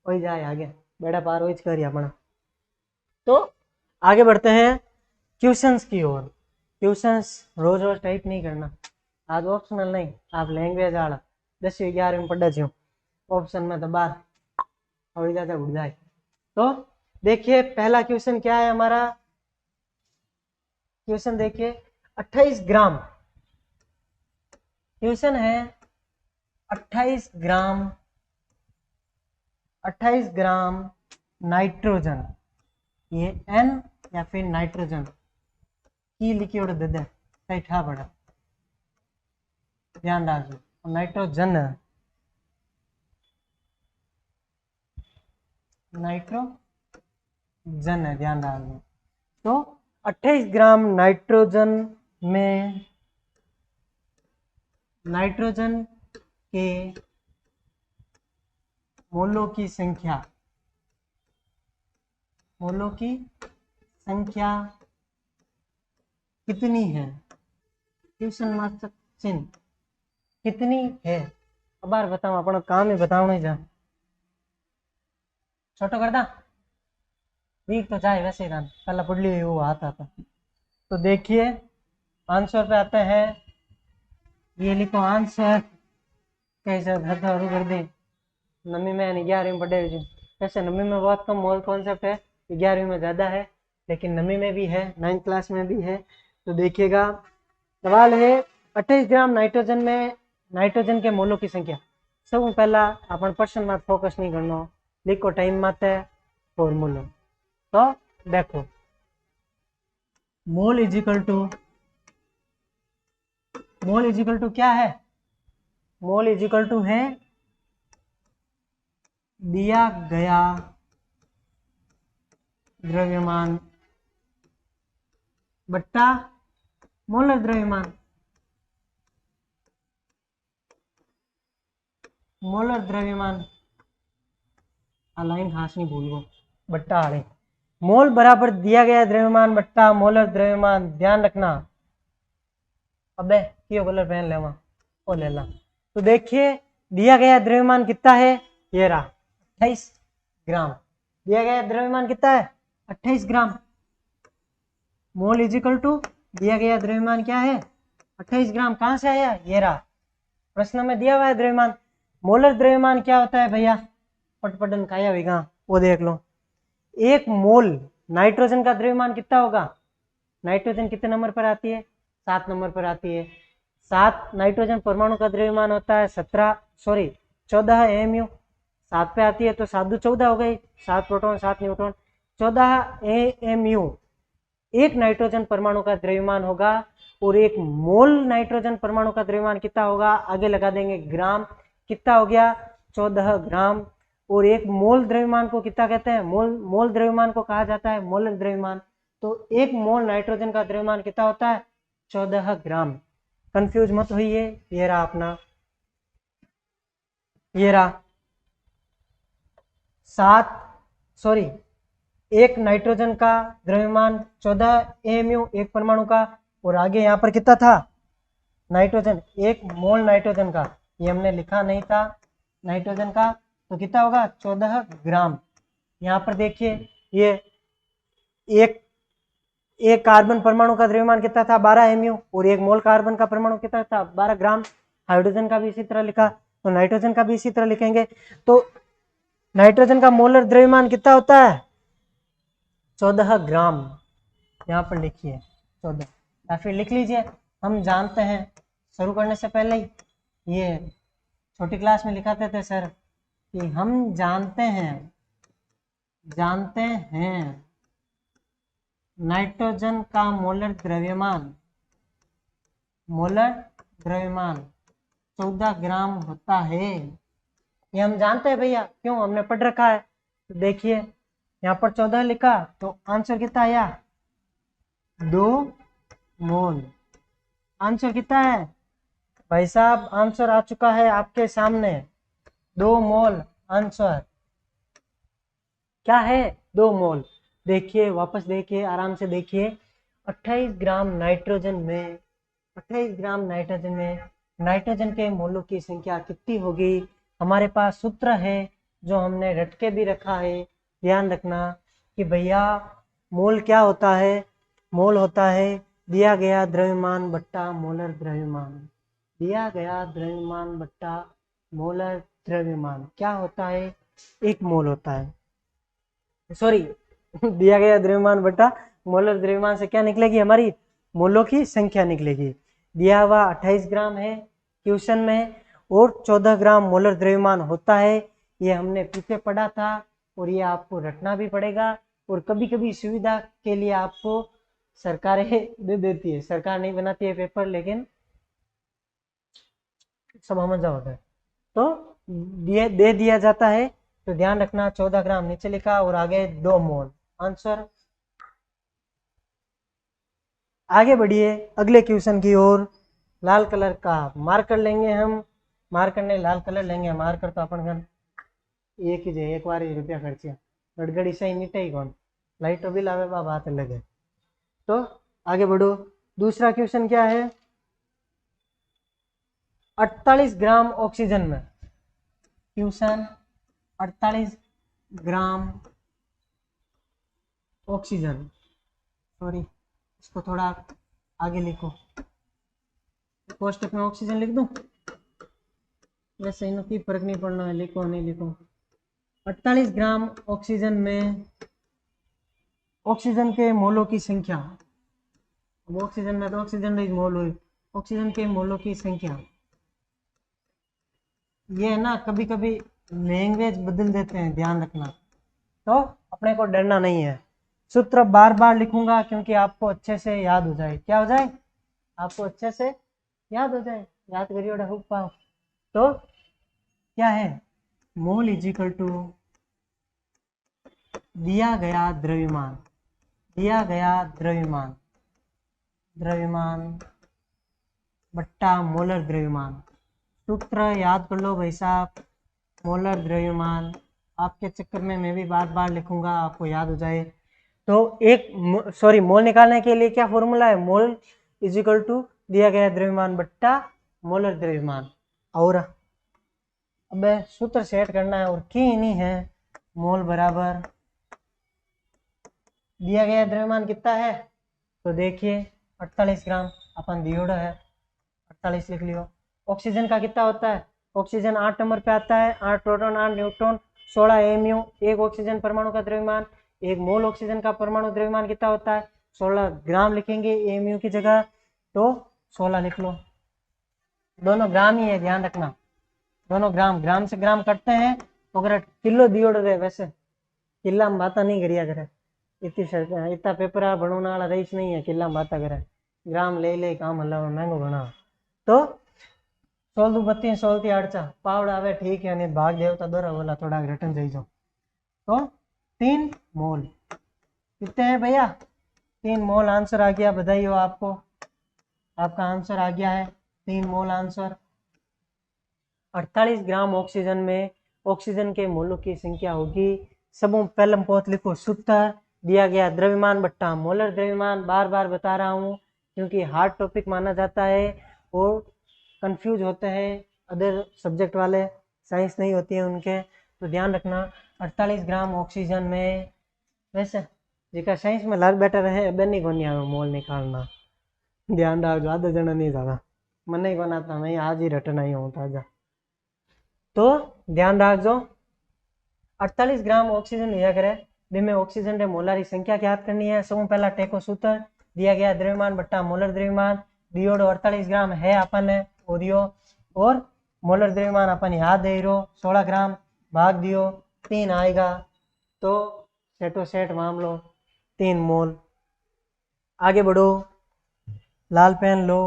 A: वही जाए आगे, बेड़ा पार हो कर अपना। तो आगे बढ़ते हैं क्वेश्चंस की ओर। क्वेश्चंस रोज रोज टाइप नहीं करना, आज ऑप्शनल नहीं, आप लैंग्वेज आड़ा 10वीं 11वीं में पढ़ा छो, ऑप्शन में तो 12 और ज्यादा उड़ जाए। तो देखिए पहला क्वेश्चन क्या है हमारा, क्वेश्चन देखिए 28 ग्राम, क्वेश्चन है 28 ग्राम, 28 ग्राम नाइट्रोजन, ये एन या फिर नाइट्रोजन की लिक्विड दे दे बैठा पड़ा, ध्यान रखो नाइट्रोजन है, नाइट्रोजन है, ध्यान रखो। तो 28 ग्राम नाइट्रोजन में नाइट्रोजन के मोलों की संख्या, मोलों की संख्या कितनी है, क्वेश्चन मार्क चिन्ह कितनी है। अब बार बताओ, अपना काम ही बताओ नहीं जा, छोटो करदा वीक तो चाहे वैसे गान पहला पढ़ ली वो आता था। तो देखिए आंसर पे आते हैं, ये लिखो आंसर कैसे धर कर दे। नवी में यानी 11वीं पढ़े हुए वैसे नवी में बहुत कम मोल कॉन्सेप्ट है, 11वीं में ज़्यादा है, लेकिन नवी में भी है, 9th क्लास में भी है। तो देखिएगा सवाल है 28 ग्राम नाइट्रोजन में नाइट्रोजन के मोलों की संख्या। सब पहला अपन प्रश्न में फोकस नहीं करना, लिखो टाइम माते फॉर्मूलो। तो देखो मोल इजिकल टू क्या है, मोल इजिकल टू है दिया गया द्रव्यमान बट्टा मोलर द्रव्यमान। मोलर द्रव्यमान लाइन खास नहीं भूल गो बट्टा आड़े मोल बराबर दिया गया द्रव्यमान बट्टा मोलर द्रव्यमान। ध्यान रखना। अबे क्यों कलर पहन ले वो ले ला। तो देखिए दिया गया द्रव्यमान कितना है, ये रहा 28 ग्राम। दिया गया द्रव्यमान कितना है 28 ग्राम। मोल इजिकल टू दिया गया द्रव्यमान क्या है 28 ग्राम। कहां से आया, ये रहा प्रश्न में दिया हुआ है द्रव्यमान। मोलर द्रव्यमान क्या होता है भैया, पटपटन खाया होगा वो देख लो। एक मोल नाइट्रोजन का द्रव्यमान कितना होगा, नाइट्रोजन कितने नंबर पर आती है 7 नंबर पर आती है। 7 नाइट्रोजन परमाणु का द्रव्यमान होता है 14 एएमयू। 7 पे आती है तो 7 दो 14 हो गई, 7 प्रोटॉन 7 न्यूट्रॉन 14 एएमयू एक नाइट्रोजन परमाणु का द्रव्यमान होगा। और एक मोल नाइट्रोजन परमाणु का द्रव्यमान कितना होगा, आगे लगा देंगे ग्राम, कितना हो गया 14 ग्राम। और एक मोल द्रव्यमान को कितना कहते हैं, मोल द्रव्यमान को कहा जाता है मोलर द्रव्यमान। तो एक मोल नाइट्रोजन का द्रव्यमान कितना होता है 14 ग्राम। कंफ्यूज मत होइए, ये रहा अपना, ये रहा 1 नाइट्रोजन का द्रव्यमान 14 एएमयू एक परमाणु का। और आगे यहाँ पर कितना था नाइट्रोजन, 1 मोल नाइट्रोजन का, ये हमने लिखा नहीं था नाइट्रोजन का, तो कितना होगा 14 ग्राम। यहाँ पर देखिए ये एक कार्बन परमाणु का द्रव्यमान कितना था 12 एमयू और 1 मोल कार्बन का परमाणु कितना था 12 ग्राम। हाइड्रोजन का भी इसी तरह लिखा, तो नाइट्रोजन का भी इसी तरह लिखेंगे। तो नाइट्रोजन का मोलर द्रव्यमान कितना होता है 14 ग्राम। यहाँ पर लिखिए 14 या फिर लिख लीजिए। हम जानते हैं शुरू करने से पहले ही, ये छोटी क्लास में लिखाते थे सर कि हम जानते हैं नाइट्रोजन का मोलर द्रव्यमान 14 ग्राम होता है। ये हम जानते हैं भैया, क्यों, हमने पढ़ रखा है। तो देखिए यहाँ पर 14 लिखा तो आंसर कितना आया 2 मोल। आंसर कितना है भाई साहब, आंसर आ चुका है आपके सामने 2 मोल। आंसर क्या है 2 मोल। देखिए वापस देखिए, आराम से देखिए 28 ग्राम नाइट्रोजन में नाइट्रोजन के मोलों की संख्या कितनी होगी। हमारे पास सूत्र है जो हमने रट के भी रखा है। ध्यान रखना कि भैया मोल क्या होता है, मोल होता है दिया गया द्रव्यमान बट्टा मोलर द्रव्यमान। दिया गया द्रव्यमान बट्टा मोलर द्रव्यमान क्या होता है, 1 मोल होता है। सॉरी दिया गया द्रव्यमान बटा मोलर द्रव्यमान से क्या निकलेगी, हमारी मोलों की संख्या निकलेगी। दिया हुआ 28 ग्राम है क्वेश्चन में और 14 ग्राम मोलर द्रव्यमान होता है। ये हमने पीछे पढ़ा था और ये आपको रटना भी पड़ेगा। और कभी कभी सुविधा के लिए आपको सरकारें दे देती है, सरकार नहीं बनाती है पेपर, लेकिन सब समझ जाओगे तो दे दिया जाता है। तो ध्यान रखना 14 ग्राम नीचे लिखा और आगे 2 मोल। आंसर आगे बढ़िए अगले क्वेश्चन की ओर। लाल कलर का मार्कर लेंगे हम, मार्कर नहीं लाल कलर लेंगे। मार्कर तो अपन एक ही जे एक बार ही रुपया खर्चिया गड़गड़ी सही नीटे ही कौन लाइटो बिल आवे बात अलग है। तो आगे बढ़ो, दूसरा क्वेश्चन क्या है 48 ग्राम ऑक्सीजन में, क्वेश्चन 48 ग्राम ऑक्सीजन, सॉरी इसको थोड़ा आगे लिखो, कोष्टक में ऑक्सीजन लिख दूं, वैसे इन्हों की फर्क नहीं पड़ना है, लिखो नहीं लिखो। 48 ग्राम ऑक्सीजन में ऑक्सीजन के मोलों की संख्या, अब ऑक्सीजन में तो ऑक्सीजन रही मोल हुई, ऑक्सीजन के मोलों की संख्या, ये है ना कभी कभी लैंग्वेज बदल देते हैं, ध्यान रखना, तो अपने को डरना नहीं है। सूत्र बार बार लिखूंगा क्योंकि आपको अच्छे से याद हो जाए, क्या हो जाए, आपको अच्छे से याद हो जाए, याद करिए हुक पाओ। तो क्या है, मोल इज इक्वल टू दिया गया द्रव्यमान, दिया गया द्रव्यमान, द्रव्यमान बट्टा मोलर द्रव्यमान। सूत्र याद कर लो भाई साहब, मोलर द्रव्यमान, आपके चक्कर में मैं भी बार बार लिखूंगा, आपको याद हो जाए। तो एक सॉरी मोल निकालने के लिए क्या फॉर्मूला है, मोल इज इक्वल टू दिया गया द्रव्यमान बट्टा मोलर द्रव्यमान। और अब सूत्र सेट करना है और की नहीं है, मोल बराबर दिया गया द्रव्यमान कितना है, तो देखिए 48 ग्राम अपन दियोड़ा है, 48 लिख लियो। ऑक्सीजन का कितना होता है, ऑक्सीजन 8 नंबर पे आता है, 8 प्रोटॉन 8 न्यूट्रॉन 16 एमयू, एक ऑक्सीजन परमाणु का द्रव्यमान, एक मोल ऑक्सीजन का परमाणु द्रव्यमान कितना होता है 16 ग्राम लिखेंगे एमयू की जगह, तो 16 लिख लो, दोनों ग्राम ही है, ध्यान रखना, दोनों ग्राम, ग्राम से ग्राम कटते हैं तो अगर किलो दियोड़ रहे, वैसे किला में बात नहीं करिया करे, इतना पेपर बनवाने वाला रईस नहीं है, किला में बात करे, ग्राम ले ले काम हल्ला महंगो बना। तो 16 दू 32 16 थी 8 पावड़ा आवे ठीक है, नहीं भाग देवता दौरा बोला थोड़ा रिटर्न जाई जाओ, तो 3 मोल कितने हैं भैया, 3 मोल आंसर आ गया, बधाई हो आपको, आपका आंसर आ गया है 3 मोल आंसर। 48 ग्राम ऑक्सीजन में ऑक्सीजन के मोलों की संख्या होगी, सबों पहले पोत लिखो, सूत्र दिया गया द्रव्यमान बट्टा मोलर द्रव्यमान, बार बार बता रहा हूँ क्योंकि हार्ड टॉपिक माना जाता है और कंफ्यूज होते हैं अदर सब्जेक्ट वाले, साइंस नहीं होती है उनके, तो ध्यान रखना। 48 ग्राम ऑक्सीजन में, वैसे जिका साइंस में लाग बैठा रहे अब नहीं कोनी आवे मोल निकालना, ध्यान रखो आधा जना नहीं ज्यादा, मन नहीं बनाता, मैं आज ही रिटर्न आई हूँ ताजा, तो ध्यान रखो 48 ग्राम ऑक्सीजन लिया करे, जिनमें ऑक्सीजन रे मोलारी संख्या ज्ञात करनी है। सब पहला टेको सूत्र दिया गया द्रव्यमान बट्टा मोलर द्रव्यमान, दियो 48 ग्राम है अपन ने वो दियो, और मोलर द्रव्यमान अपन याद दे रहो 16 ग्राम, भाग दियो 3 आएगा, तो सेटो सेट मामलो 3 मोल। आगे बढ़ो, लाल पेन लो,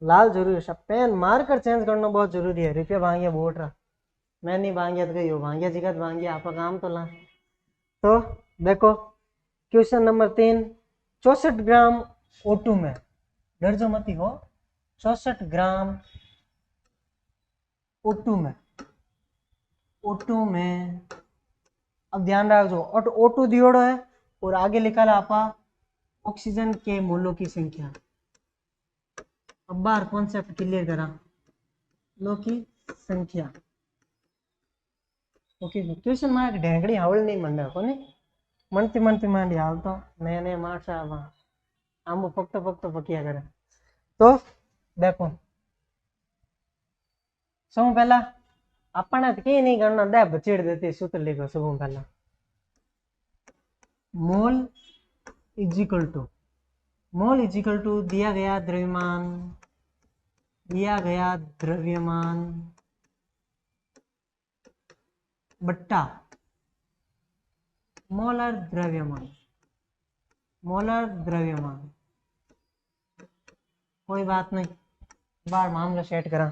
A: लाल जरूरी है, पेन मार्कर चेंज करना बहुत जरूरी है, रुपया भांगिया बोट रहा, मैं नहीं भांगिया तो गई हो भांगिया जिगत भांगिया आप काम तो ला। तो देखो क्वेश्चन नंबर 3, 64 ग्राम O2 में, डर जो मत हो, 64 ग्राम O2 में, O2 में अब ध्यान रखो O2 दियोड़ो है और आगे लिखा ला आपा ऑक्सीजन के मोलों की संख्या। अब बार कॉन्सेप्ट क्लियर करा, लो की संख्या, ओके क्वेश्चन मार्क ढेंगड़ी हावल नहीं मंडा कोनी मनती मनती मांडी हाल तो नए नए मार्क्स आवा आंबो फक्त फक्त पकिया करे। तो देखो सब पहला अपने कहीं नहीं करना दे बचेड़ देती सूत्र लिखो, सब पहला mole is equal to, mole is equal to दिया गया द्रव्यमान, दिया गया द्रव्यमान बट्टा मोलर द्रव्यमान, मोलर द्रव्यमान, कोई बात नहीं बार मामला सेट करा।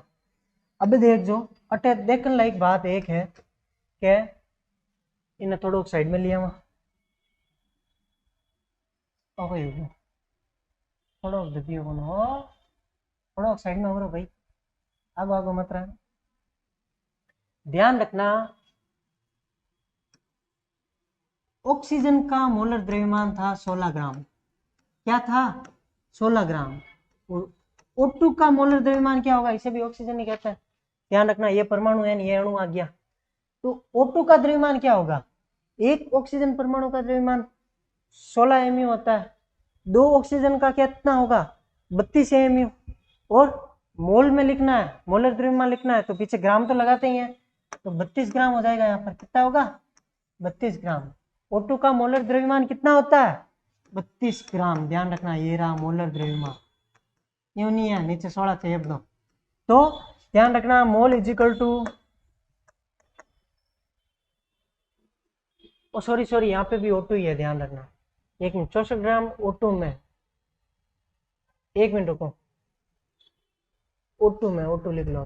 A: अब देख जो अटे देखने लायक बात एक है कि इन्हें थोड़ा साइड में लिया वहां थोड़ा दियो हो, थोड़ा साइड में हो भाई, आगो आगो मत रहा। ध्यान रखना ऑक्सीजन का मोलर द्रव्यमान था 16 ग्राम, क्या था 16 ग्राम, और O2 का मोलर द्रव्यमान क्या होगा, इसे भी ऑक्सीजन ही कहते हैं, ध्यान रखना ये परमाणु है ये अणु आ गया, तो O2 का द्रव्यमान क्या होगा, एक ऑक्सीजन परमाणु का द्रव्यमान 16 mu होता है, दो ऑक्सीजन का कितना होगा 32 AMU, और मोल में लिखना है, मोलर द्रव्यमान लिखना है तो पीछे ग्राम तो लगाते ही हैं, तो 32 ग्राम हो जाएगा। यहाँ पर कितना होगा 32 ग्राम। O2 का मोलर द्रव्यमान कितना होता है 32 ग्राम। ध्यान रखना, ये रहा मोलर द्रव्यमान, यूं नहीं है नीचे 16 चेप दो। तो ध्यान रखना mole is equal to, oh sorry यहाँ पे भी O2 ही है, ध्यान रखना। एक मिनट, 64 ग्राम O2 में, एक मिनट रुको, O2 में O2 लिख लो,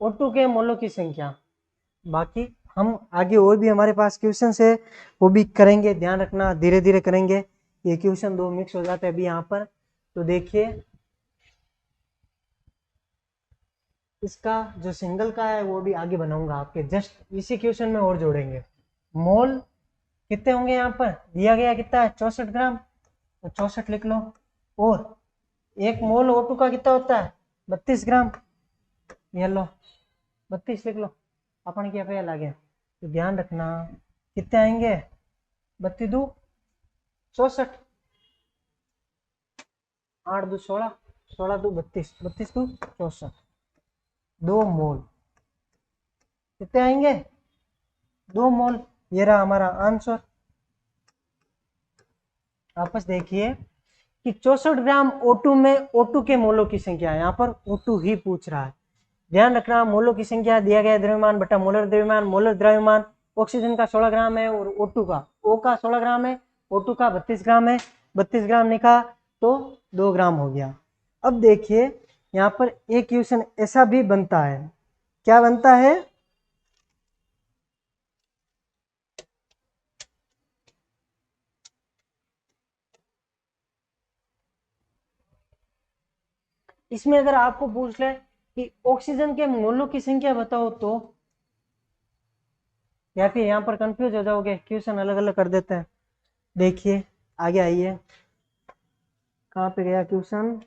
A: O2 के मोलों की संख्या। बाकी हम आगे और भी हमारे पास क्वेश्चन है वो भी करेंगे, ध्यान रखना धीरे धीरे करेंगे, ये क्वेश्चन दो मिक्स हो जाते हैं अभी यहाँ पर। तो देखिए इसका जो सिंगल का है वो भी आगे बनाऊंगा आपके, जस्ट इसी क्वेश्चन में और जोड़ेंगे। मोल कितने होंगे यहाँ पर दिया गया कितना है 64 ग्राम, तो 64 लिख लो, और एक मोल O2 का कितना होता है 32 ग्राम, ये लो 32 लिख लो, अपन क्या पे लगे। तो ध्यान रखना कितने आएंगे 32 2 64, 8 2 16, 16 2 32, 32 2 64, 2 मोल कितने आएंगे 2 मोल। ये रहा हमारा आंसर। वापस देखिए कि 64 ग्राम O2 में O2 के मोलों की संख्या है, यहाँ पर O2 ही पूछ रहा है। ध्यान रखना मोलों की संख्या दिया गया द्रव्यमान बटा मोलर द्रव्यमान, मोलर द्रव्यमान ऑक्सीजन का 16 ग्राम है और O2 का, O का 16 ग्राम है, O2 का 32 ग्राम है, 32 ग्राम लिखा तो 2 ग्राम हो गया। अब देखिए यहाँ पर एक क्वेश्चन ऐसा भी बनता है, क्या बनता है, इसमें अगर आपको पूछ ले कि ऑक्सीजन के मोलों की संख्या बताओ तो, या फिर यहाँ पर कंफ्यूज हो जाओगे, क्वेश्चन अलग अलग कर देते हैं। देखिए आगे आइए, कहाँ पे गया क्वेश्चन,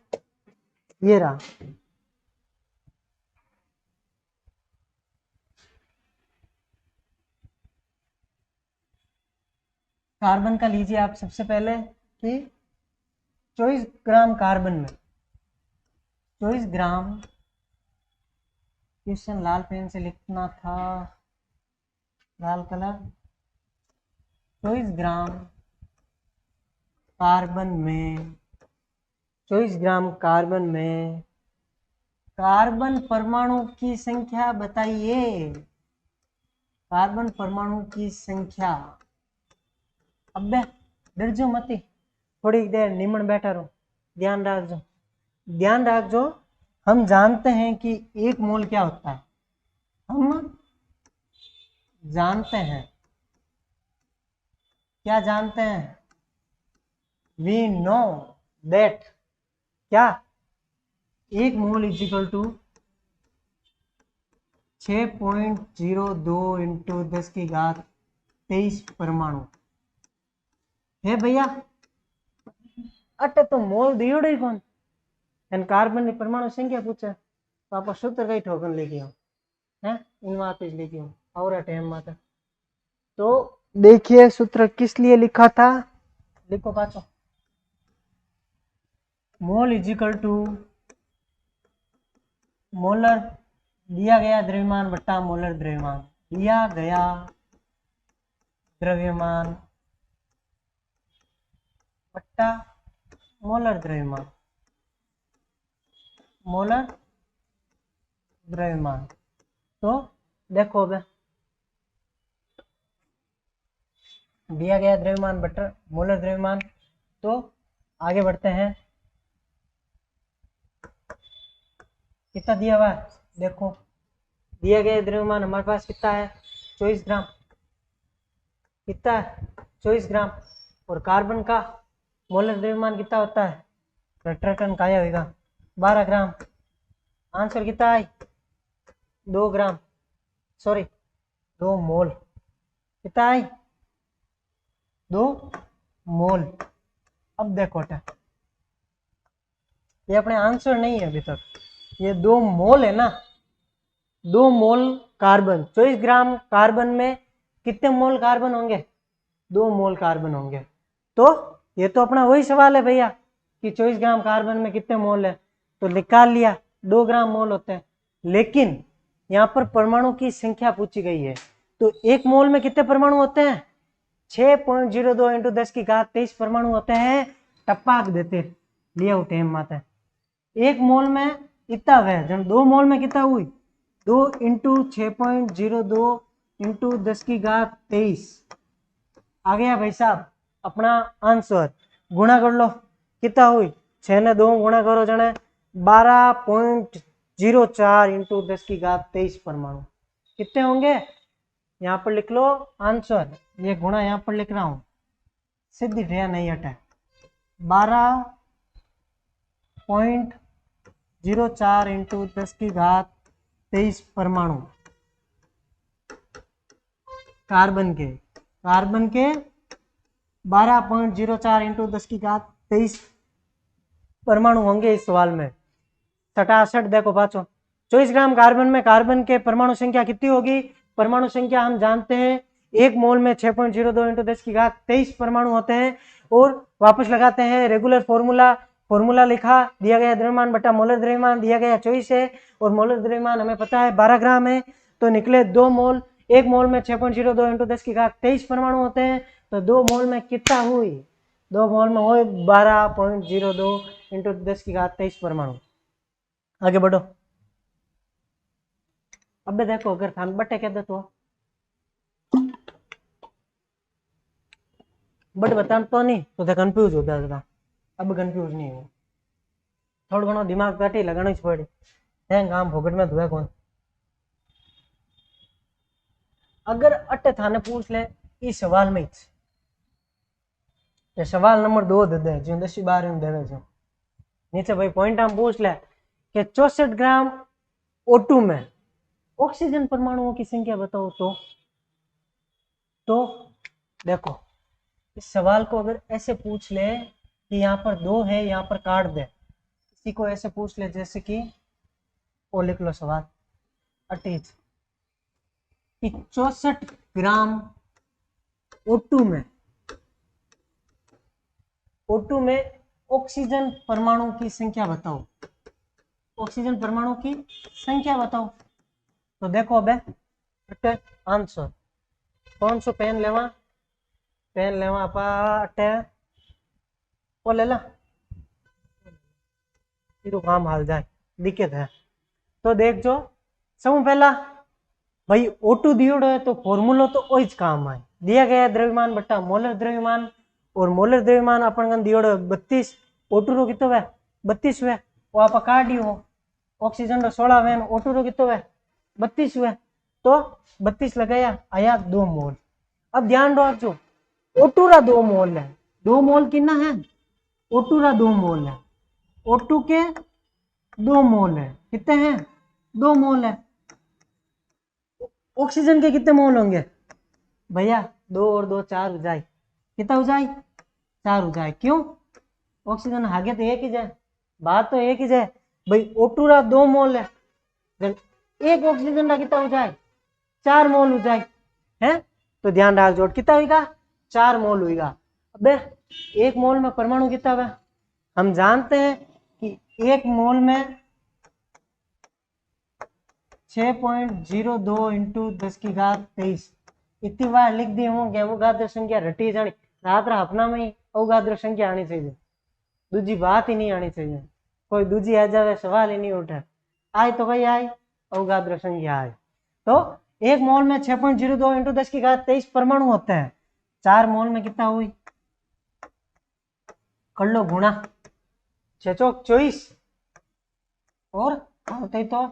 A: ये रहा। कार्बन का लीजिए आप सबसे पहले कि 24 ग्राम कार्बन में, 24 ग्राम, क्वेश्चन लाल पेन से लिखना था, लाल कलर, 24 ग्राम कार्बन में, 24 ग्राम कार्बन में कार्बन परमाणु की संख्या बताइए, कार्बन परमाणु की संख्या। अब डर जो मत, थोड़ी देर निमन बैठा रहो, ध्यान रखो, ध्यान रखो। हम जानते हैं कि एक मोल क्या होता है, हम जानते हैं, क्या जानते हैं, वी नो दैट, क्या एक mole is equal to 6.02 into 10⁻23 परमाणु है भैया। अटे तो मोल दियोड़ो ही कौन, एन कार्बन की परमाणु संख्या पूछे तो आप सूत्र कई ठोकन लेके आओ है, इन बात लेके आओ और टाइम में। तो देखिए सूत्र किस लिए लिखा था, लिखो पाचो, mole is equal to molar दिया गया द्रव्यमान बट्टा मोलर द्रव्यमान, दिया गया द्रव्यमान बट्टा मोलर द्रव्यमान, मोलर द्रव्यमान। तो देखो अब दिया गया द्रव्यमान बट्टा मोलर द्रव्यमान, तो आगे बढ़ते हैं, कितना दिया हुआ है देखो, दिया गया द्रव्यमान हमारे पास कितना है 24 ग्राम, कितना है 24 ग्राम, और कार्बन का मोलर द्रव्यमान कितना होता है, टन का होगा 12 ग्राम। आंसर कितना है 2 ग्राम, सॉरी 2 मोल, कितना है 2 मोल। अब देखो ये अपने आंसर नहीं है अभी तक, ये 2 मोल है ना, 2 मोल कार्बन, 24 ग्राम कार्बन में कितने मोल कार्बन होंगे 2 मोल कार्बन होंगे, तो ये तो अपना वही सवाल है भैया कि 24 ग्राम कार्बन में कितने मोल है, तो निकाल लिया 2 ग्राम मोल होते हैं। लेकिन यहाँ पर परमाणु की संख्या पूछी गई है, तो 1 मोल में कितने परमाणु होते हैं? 6.02 इंटू 10 की घात 23 परमाणु होते हैं। टप्पाक देते लिया उठे माता 1 मोल में इतना है, जब 2 मोल में कितना हुई? 2 इंटू 6.02 इंटू 10 की घात 23 आ गया भाई साहब अपना आंसर। गुणा कर लो, कितना हुई? 6 ने 2 गुणा करो जने 12.04 इंटू 10 की घात 23 परमाणु कितने होंगे? यहाँ पर लिख लो आंसर, ये गुणा यहाँ पर लिख रहा हूं, सिद्ध है नहीं हटा, 12.04 इंटू 10 की घात 23 परमाणु कार्बन के 12.04 इंटू 10 की घात 23 परमाणु होंगे इस सवाल में। 67 देखो पाचो, 24 ग्राम कार्बन में कार्बन के परमाणु संख्या कितनी होगी? परमाणु संख्या हम जानते हैं 1 मोल में 6.02 इंटू 10 की घात 23 परमाणु होते हैं। और वापस लगाते हैं रेगुलर फॉर्मूला लिखा, दिया गया द्रव्यमान बटा मोलर द्रव्यमान दिया गया 24 है और मोलर द्रव्यमान हमें पता है 12 ग्राम है, तो निकले 2 मोल। 1 मोल में 6.02 इंटू 10 की घात 23 परमाणु होते हैं, तो 2 मोल में कितना हुई? 2 मोल में हुए 12.02 इंटू 10 की घात 23 परमाणु। आगे बढ़ो। अब देखो अगर थान बटे कह दे तो बट बता तो नहीं तो कंफ्यूज हो जाएगा। अब कंफ्यूज नहीं हो, थोड़ा घणो दिमाग काटी लगाना ही पड़े है, काम फोकट में धुआ कौन। अगर अट्टे थाने पूछ ले इस सवाल में ये सवाल नंबर 2 दे दे जो 10/12 में देवे जो नीचे भाई पॉइंट हम पूछ ले कि 64 ग्राम O2 में ऑक्सीजन परमाणुओं की संख्या बताओ तो देखो इस सवाल को अगर ऐसे पूछ ले कि यहाँ पर 2 है, यहाँ पर काट दे, इसी को ऐसे पूछ ले जैसे कि वो लिख लो सवाल 64 ग्राम O2 में ऑक्सीजन परमाणु की संख्या बताओ, ऑक्सीजन परमाणु की संख्या बताओ। तो देखो अबे आंसर कौन सो पेन लेवा आपा अटे वो ले ला तेरो काम हाल जाए दिक्कत है। तो देख जो सब पहला भाई O2 दियोड़ो है तो फॉर्मूलो तो वही काम है, दिया गया द्रव्यमान बट्टा मोलर द्रव्यमान और मोलर द्रव्यमान अपन दियोड़ो 32, O2 रो कितो है 32 है, वो आप काट दियो ऑक्सीजन रो 16 है, O2 रो कितो है 32 है, तो 32 लगाया आया 2 मोल। अब ध्यान रखो O2 रा 2 मोल है, 2 मोल कितना है? O2 रा 2 मोल है, O2 के 2 मोल है, कितने हैं? 2 मोल है। ऑक्सीजन के कितने मोल होंगे भैया? 2 और 2 4 हो जाए, कितना हो जाए? 4 हो जाए। क्यों? ऑक्सीजन आगे तो एक ही जाए, बात तो एक ही जाए भाई। O2 रा 2 मोल है, एक ऑक्सीजन का कितना हो जाए? 4 मोल हो जाए है, तो ध्यान रख जोड़ कितना होगा? 4 मोल होगा। अबे 1 मोल में परमाणु कितना है? हम जानते हैं कि 1 मोल में 6.02 इंटू 10 की घात 23 इतनी बार लिख दी हूँ कि अवगाद्र संख्या रटी जानी रात अपना में ही अवगाद्र संख्या आनी चाहिए, दूजी बात ही नहीं आनी चाहिए, कोई दूजी आ जावे सवाल ही नहीं उठे, आए तो भाई आए अवगाद्र संख्या आए। तो 1 मोल में 6.02 इंटू 10 की घात 23 परमाणु होते हैं, 4 मोल में कितना हुई? कर लो गुणा, 6 चौक 24 और तो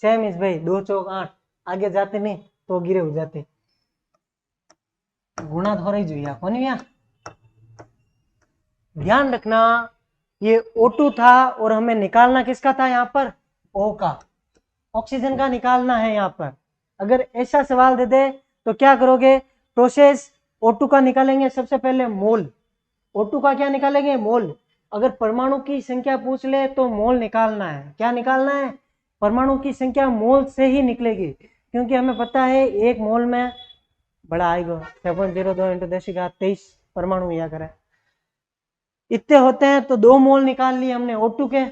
A: सेम इज भाई 2 चौक 8, आगे जाते नहीं तो गिरे हो जाते, गुणा थोड़ा ही जुआ कौन भैया। ध्यान रखना ये O2 था और हमें निकालना किसका था? यहाँ पर O का, ऑक्सीजन का निकालना है यहाँ पर। अगर ऐसा सवाल दे दे तो क्या करोगे? प्रोसेस O2 का निकालेंगे सबसे पहले मोल, O2 का क्या निकालेंगे? मोल। अगर परमाणु की संख्या पूछ ले तो मोल निकालना है, क्या निकालना है? परमाणु की संख्या मोल से ही निकलेगी, क्योंकि हमें पता है 1 मोल में बड़ा आएगा 7.02 इंटू 10 की घात 23 परमाणु या करे। इतने होते हैं तो 2 मोल निकाल लिए हमने O2 के।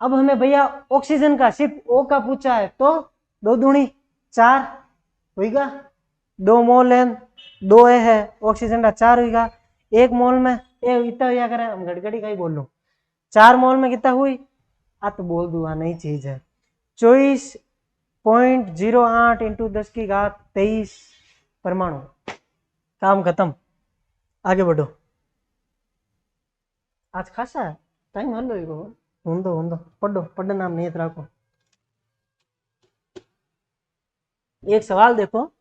A: अब हमें भैया ऑक्सीजन का सिर्फ O का पूछा है, तो 2 दूनी 4 होगा, 2 मोल है, 2 A है, ऑक्सीजन का 4 होगा। 1 मोल में ये इतना या करें, हम घड़घड़ी का ही बोल लो, 4 मोल में कितना हुई, आ तो बोल दूंगा नई चीज है, 24.08 इंटू 10⁻23 परमाणु। काम खत्म, आगे बढ़ो। आज खासा है टाइम, हल हो पढ़ो पढ़ना नाम नहीं रखो। एक सवाल देखो,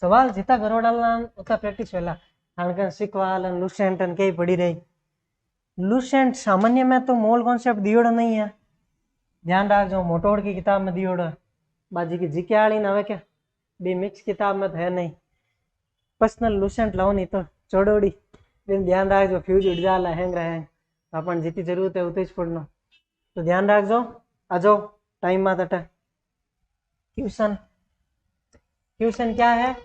A: सवाल जितना घरों डालना उतना प्रैक्टिस वेला, कारण सिक्वाल लुसेंट कई पड़ी रही। लुसेंट सामान्य में तो मोल कॉन्सेप्ट दियोड़ो नहीं है, ध्यान रख जो मोटोड़ की किताब में दियोड़ो है, बाजी की जीके वाली ना क्या बी मिक्स किताब में तो है नहीं। पर्सनल लुसेंट लाओ नहीं तो चौड़ोड़ी दिन, ध्यान रख जो फ्यूज उड़ जाला हैंग रहे, अपन जितनी जरूरत है उतनी पढ़ना, तो ध्यान रख जो। आ जाओ टाइम में तट क्वेश्चन। क्वेश्चन क्या है,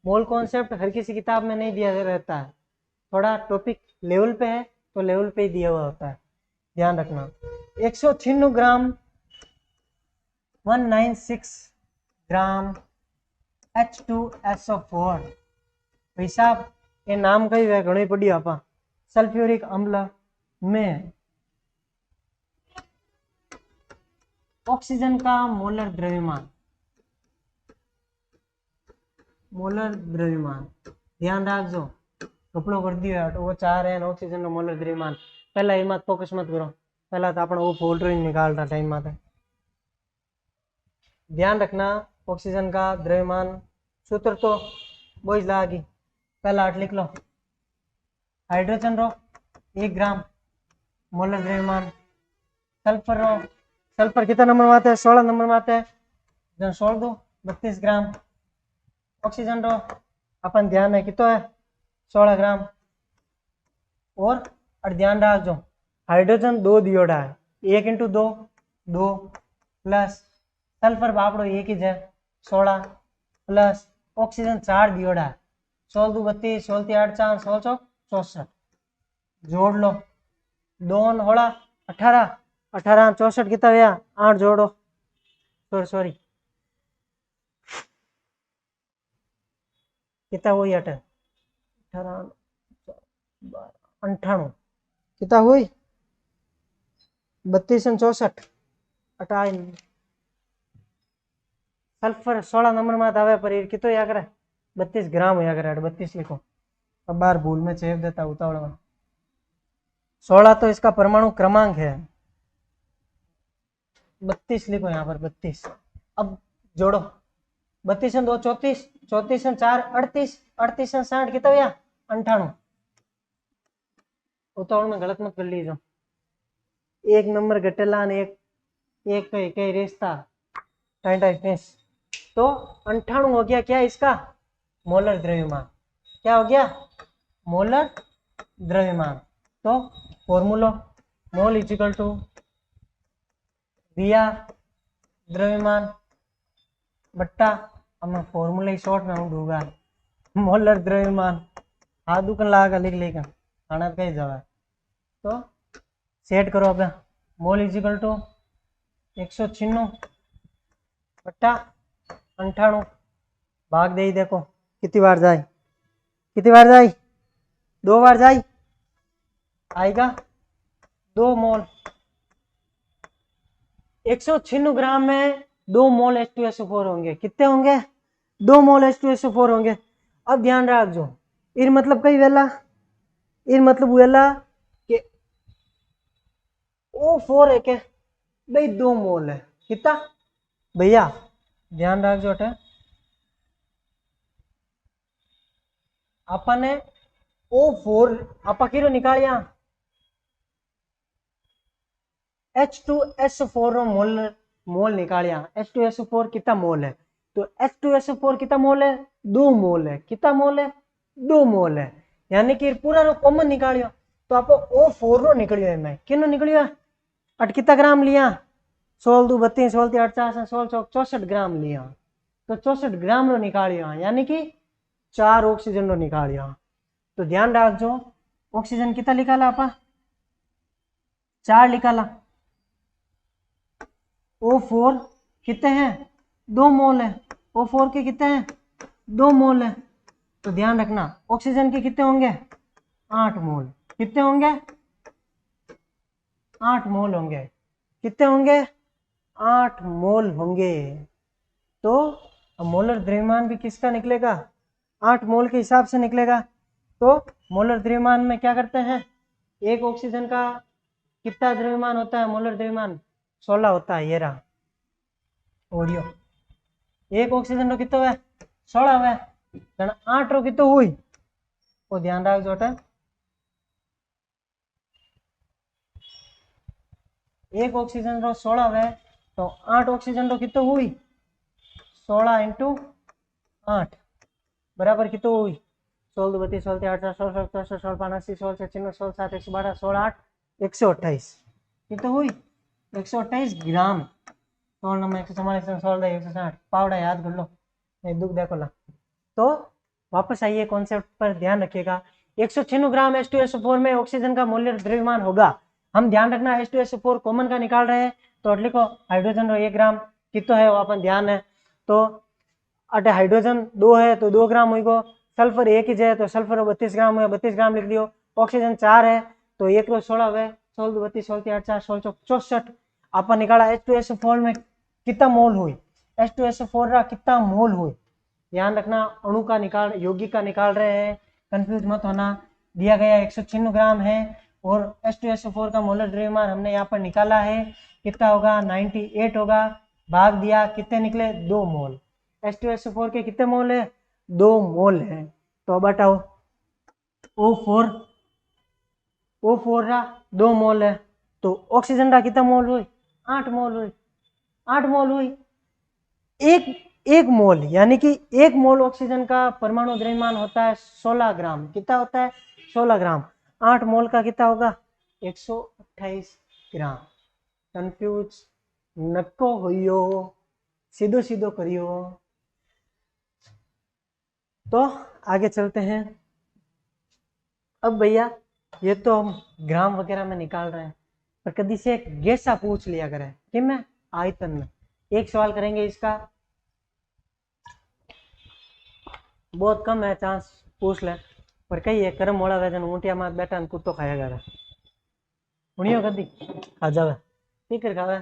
A: मोल कॉन्सेप्ट हर किसी किताब में नहीं दिया रहता है, थोड़ा टॉपिक लेवल पे है तो लेवल पे ही दिया हुआ होता है, ध्यान रखना। 196 ग्राम 196 ग्राम H2SO4 भाई साहब, ये नाम कई है घणी पड़ी आपा। सल्फ्यूरिक अम्ल में ऑक्सीजन का मोलर द्रव्यमान, मोलर द्रव्यमान ध्यान रख जो, कपड़ो कर दियो तो वो 4 है, ऑक्सीजन का मोलर द्रव्यमान। पहला ये मत फोकस मत करो, पहला तो अपना वो फोल्डर ही निकालता टाइम में। ध्यान रखना ऑक्सीजन का द्रव्यमान सूत्र तो बोझ लागी, पहला 8 लिख लो। हाइड्रोजन रो 1 ग्राम मोलर द्रव्यमान, सल्फर रो, सल्फर कितना नंबर में आता है, 16 नंबर में आता है, जन 16 दो 32 ग्राम। ऑक्सीजन रो अपन ध्यान है कितो है 16 ग्राम। और ध्यान रख जो हाइड्रोजन 2 दियोड़ा है, 1 इंटू 2 2 प्लस सल्फर बापड़ो एक ही है 16 प्लस ऑक्सीजन 4 दियोड़ा है, 16 2 32 16 3 8 4 16 चौक 64, जोड़ लो 2 होड़ा 18 18 64 कितना हुआ 8 जोड़ो, सॉरी कितना हुई 8 18 98 कितना हुई 32 64 28। सल्फर 16 नंबर में आवे पर कितो या करे 32 ग्राम होया करे, 32 लिखो, अब बार भूल में चेप देता उतावड़ में। 16 तो इसका परमाणु क्रमांक है, 32 लिखो यहाँ पर 32। अब जोड़ो 32 2 34 34 4 38 38 60 कितना हुआ 98। उतावड़ में गलत मत कर लीजिए, एक नंबर घटेला ने एक कई रेस्ता टाइम तो 98 हो गया क्या इसका मोलर द्रव्यमान, क्या हो गया मोलर द्रव्यमान। तो फॉर्मूला मोल इक्वल टू दिया द्रव्यमान बट्टा, अब मैं फॉर्मूला ही शॉर्ट में दूंगा मोलर द्रव्यमान, हाथ दुकान लगा लिख लेगा खाना कहीं जावा, तो सेट करो अपना मोल इक्वल टू 196 बट्टा 98 भाग दे, देखो कितनी बार जाए, कितनी बार जाए 2 बार जाए, आएगा 2 मोल। 196 ग्राम में 2 मोल H2SO4 होंगे, कितने होंगे 2 मोल H2SO4 होंगे। अब ध्यान रख जो इन मतलब कई वेला, इन मतलब वेला कि O4 है के भाई 2 मोल है, कितना भैया ध्यान रख जो अपन ने O4 आपा किरो निकालिया H2SO4 रो मोल निकालिया, H2SO4 कितना मोल है, तो H2SO4 कितना मोल है 2 मोल है, कितना मोल है 2 मोल है, यानी कि पूरा रो कॉमन निकालियो तो आप O4 रो निकलियो है, मैं किनो निकलियो 8 कितना ग्राम लिया 16 2 32 16 3 8 4 16 चौक 64 ग्राम लिया, तो 64 ग्राम रो निकालियो, यानी कि 4 ऑक्सीजन रो निकालियो। तो ध्यान रखो ऑक्सीजन कितना निकाला आपा 4 निकाला। O4 कितने हैं 2 मोल है। O4 के कितने हैं 2 मोल है। तो ध्यान रखना ऑक्सीजन के कितने होंगे 8 मोल। कितने होंगे 8 मोल होंगे। कितने होंगे 8 मोल होंगे। तो मोलर द्रव्यमान भी किसका निकलेगा 8 मोल के हिसाब से निकलेगा। तो मोलर द्रव्यमान में क्या करते हैं एक ऑक्सीजन का कितना द्रव्यमान होता है मोलर द्रव्यमान 16 होता है। ये रहा ओडियो एक ऑक्सीजन रो कितना है 16 हुआ 8 रो कितो हुई वो ध्यान रखो। एक ऑक्सीजन रो 16 हुआ तो 8 ऑक्सीजन रो कितो हुई 16 इंटू 8 बराबर कितो हुई 16 32 16 18 16 17 16 85 16 96 16 7 112 16 8 128 कितो हुई 128 ग्राम। 16 नंबर 144 16 160 पावड़ा याद कर लो नहीं दुख देखो ला। तो वापस आइए कॉन्सेप्ट पर ध्यान रखिएगा 196 ग्राम H2SO4 में ऑक्सीजन का मोलर द्रव्यमान होगा। हम ध्यान रखना H2SO4 कॉमन का निकाल रहे हैं तो लिखो हाइड्रोजन रो 1 ग्राम कितो है वो अपन ध्यान है। तो अटे हाइड्रोजन 2 है तो 2 ग्राम होगा। सल्फर 1 ही है तो सल्फर 32 ग्राम है 32 ग्राम लिख लियो। ऑक्सीजन 4 है तो 1 रो 16 है 16 32 16 8 4 16 64 अपन निकाला H2SO4 में कितना मोल हुई H2SO4 रा कितना मोल हुई। ध्यान रखना अणु का निकाल यौगिक का निकाल रहे हैं कंफ्यूज मत होना। दिया गया 196 ग्राम है और H2SO4 का मोलर द्रव्यमान हमने यहाँ पर निकाला है कितना होगा 98 होगा। भाग दिया कितने निकले 2 मोल। H2SO4 के कितने मोल है 2 मोल है। तो अब हटाओ O4 रा 2 मोल है तो ऑक्सीजन रा कितना मोल हुई 8 मोल हुई 8 मोल हुई। एक मोल यानी कि 1 मोल ऑक्सीजन का परमाणु द्रव्यमान होता है 16 ग्राम। कितना होता है 16 ग्राम। 8 मोल का कितना होगा 128 ग्राम। कंफ्यूज नको होइयो सीधो सीधो करियो। तो आगे चलते हैं। अब भैया ये तो हम ग्राम वगैरह में निकाल रहे हैं पर कभी से एक गैसा पूछ लिया करें कि मैं आयतन में एक सवाल करेंगे इसका बहुत कम है चांस पूछ ले पर कही है कर्म मोड़ा वजन ऊंटिया मात बैठा न कुत्तो खाएगा उनियो कदी खा जावे फिकर खावे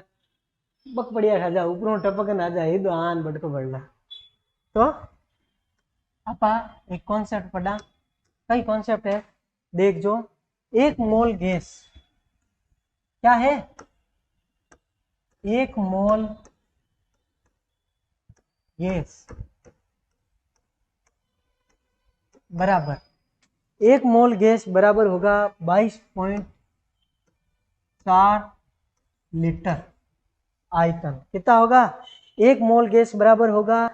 A: बक बढ़िया खा जा ऊपरों टपक ना जा ही दो आन बटको बढ़ला। तो आपा एक कॉन्सेप्ट पढ़ा कई कॉन्सेप्ट है देख जो 1 मोल गैस क्या है 1 मोल गैस बराबर 1 मोल गैस बराबर होगा 22.4 लीटर आयतन। कितना होगा 1 मोल गैस बराबर होगा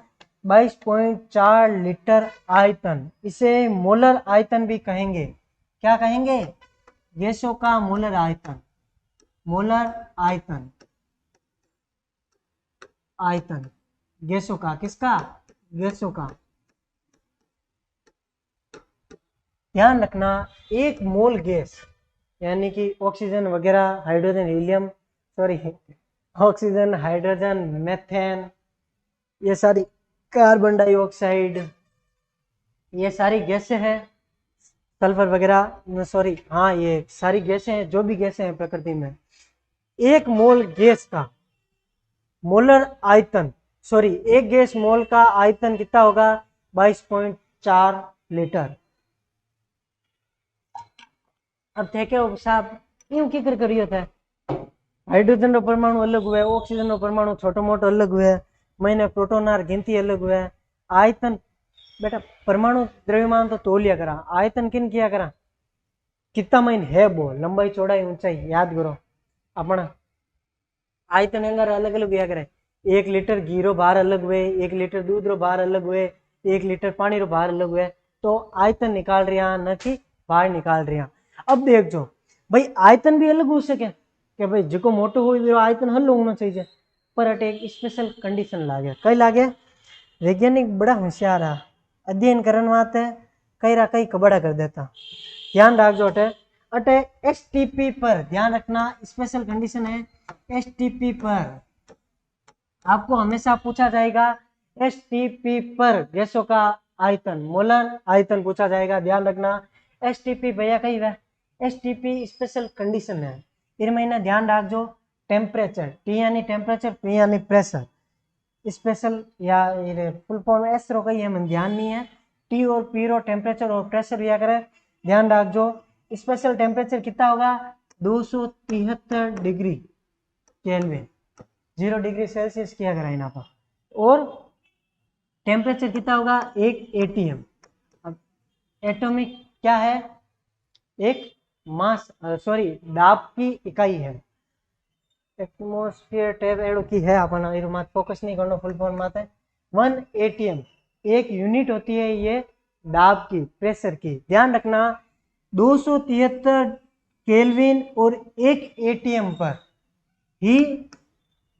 A: 22.4 लीटर आयतन। इसे मोलर आयतन भी कहेंगे। क्या कहेंगे गैसों का मोलर आयतन। मोलर आयतन आयतन गैसों का किसका गैसों का। ध्यान रखना 1 मोल गैस यानी कि ऑक्सीजन वगैरह hydrogen helium sorry oxygen hydrogen methane ये सारी कार्बन डाइऑक्साइड ये सारी गैसें हैं सल्फर वगैरह सॉरी हाँ ये सारी गैसें हैं जो भी गैसें हैं प्रकृति में। 1 मोल गैस का मोलर आयतन सॉरी 1 गैस मोल का आयतन कितना होगा 22.4 लीटर। अब थे क्या साहब यूं की करियो था हाइड्रोजन रो परमाणु अलग हुए ऑक्सीजन रो परमाणु छोटो मोटो अलग हुए मैंने प्रोटोन आर गिनती अलग हुए आयतन बेटा परमाणु द्रव्यमान तो तोलिया करा आयतन किन किया करा कितना महीन है वो लंबाई चौड़ाई ऊंचाई याद करो अपन आयतन अंदर अलग अलग हुआ करे 1 लीटर घी रो भार अलग हुए 1 लीटर दूध रो भार अलग हुए 1 लीटर पानी रो भार अलग हुए। तो आयतन निकाल रहा न कि भार निकाल रहा। अब देख जो भाई आयतन भी अलग हो सके कि भाई जो मोटो हो आयतन हल होना चाहिए पर अटे एक स्पेशल कंडीशन लागे कई लागे वैज्ञानिक बड़ा होशियार है अध्ययन करने वास्ते कई रा कई कबड़ा कर देता ध्यान रखजो अटे अटे एसटीपी पर ध्यान रखना, स्पेशल कंडीशन है एसटीपी पर। आपको हमेशा पूछा जाएगा एसटीपी पर गैसों का आयतन, मोलर आयतन पूछा जाएगा, ध्यान रखना। एसटीपी भैया कही है, एसटीपी स्पेशल कंडीशन है। फिर महीना ध्यान रखजो टेम्परेचर, टी यानी टेम्परेचर, पी यानी प्रेशर, स्पेशल या फुल फॉर्म एस रो कही है मन ध्यान नहीं है। टी और पी रो टेम्परेचर और प्रेशर दिया करे, ध्यान रखजो। स्पेशल टेम्परेचर कितना होगा 273 डिग्री केल्विन, 0 डिग्री सेल्सियस किया करा यहाँ पर। और टेम्परेचर कितना होगा 1 एटीएम। अब एटॉमिक क्या है, एक मास सॉरी दाब की इकाई है। एटमॉस्फेयर टैब एडो की है अपन इरो मात फोकस नहीं करना, फुल फॉर्म मात है 1 एटीएम, एक यूनिट होती है ये दाब की, प्रेशर की। ध्यान रखना 273 केल्विन और 1 एटीएम पर ही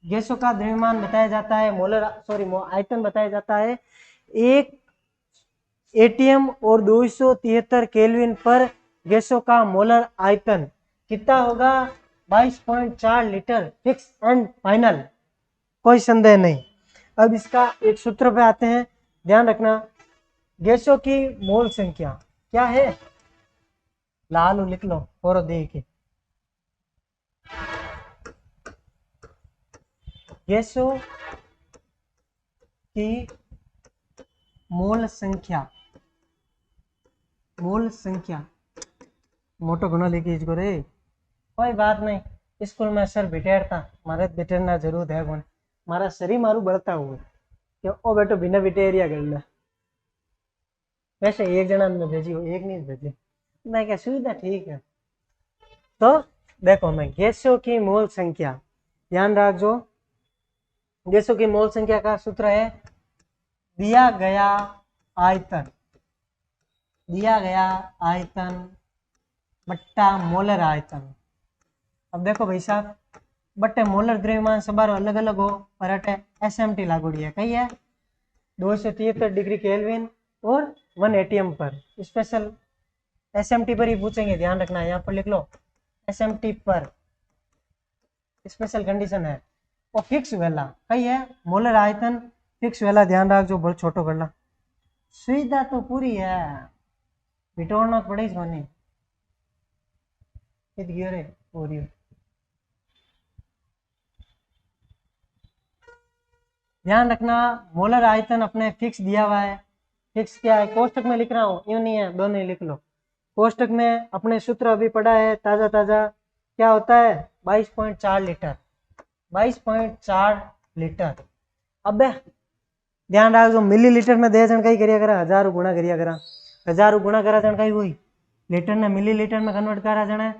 A: गैसों का द्रव्यमान बताया जाता है, मोलर सॉरी आयतन बताया जाता है। 1 एटीएम और 273 केल्विन पर गैसों का मोलर आयतन कितना होगा 22.4 लीटर, फिक्स एंड फाइनल, कोई संदेह नहीं। अब इसका एक सूत्र पे आते हैं, ध्यान रखना गैसों की मोल संख्या क्या है, लाल लिख लो और दे के गैसों की मोल संख्या, मोल संख्या मोटो घणो लिखी इसको रे, कोई बात नहीं, स्कूल में सर बिटेरता मारे बिटेरना जरूर है कौन, मारा शरीर मारू बढ़ता हुआ कि ओ बेटो बिना बिटेरिया कर ले। वैसे एक जना ने भेजी हो, एक नहीं भेजी, मैं क्या सुविधा ठीक है। तो देखो मैं गैसों की मोल संख्या, ध्यान रखो गैसों की मोल संख्या का सूत्र है दिया गया आयतन, दिया गया आयतन बट्टा मोलर आयतन। अब देखो भाई साहब बट्टे मोलर द्रव्यमान सबारो अलग अलग हो पर अटे एसएमटी लागूड़ी है, कही है 273 डिग्री केल्विन और 1 एटीएम पर। स्पेशल एसएमटी पर ही पूछेंगे, ध्यान रखना यहाँ पर लिख लो एसएमटी पर, स्पेशल कंडीशन है। और फिक्स वेला कही है मोलर आयतन फिक्स वेला, ध्यान रख जो बहुत छोटो करना, सुविधा तो पूरी है बिटोड़ना पड़े नहीं रे पूरी। ध्यान रखना मोलर आयतन अपने फिक्स दिया हुआ है, फिक्स क्या है कोष्टक में लिख रहा हूँ, यूं नहीं है दोनों ही लिख लो। कोष्टक में अपने सूत्र अभी पढ़ा है ताजा ताजा, क्या होता है 22.4 लीटर, 22.4 लीटर। अब ध्यान रख जो मिलीलीटर में दे जन कई करिया करा 1000 गुणा करिया करा, 1000 गुणा करा जन कई हुई लीटर ने मिलीलीटर में कन्वर्ट करा जन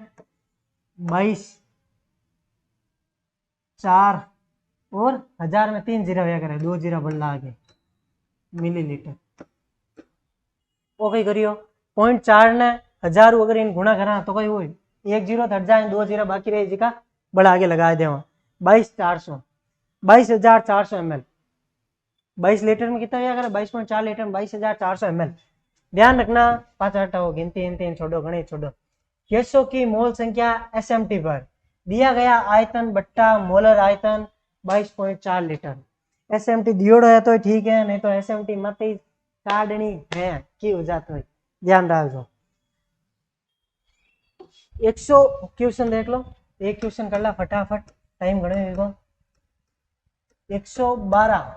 A: 22.4 और 1000 में 3 जीरा व्या करे, 2 जीरा बढ़ आगे मिलीलीटर। वो कई करियो 0.4 ने 1000 अगर इन गुणा करा तो कई हुई 1 जीरो हट जाए, 2 जीरा बाकी रहे जी का बड़ा आगे लगा देवा 22,400 22,400 ml। 22 लीटर में कितना करे 22.4 लीटर में 22,400 ml। ध्यान रखना 5 हटाओ गिनती छोड़ो गणित छोड़ो। गैसों की मोल संख्या एसएमटी पर दिया गया आयतन बट्टा मोलर आयतन 22.4 लीटर। एसएमटी दियोड़ो है तो ठीक है, नहीं तो एसएमटी मत ही काटनी है की हो जात हो, ध्यान रखो। 100 क्वेश्चन देख लो, एक क्वेश्चन कर ला फटाफट, टाइम घणो देखो। 112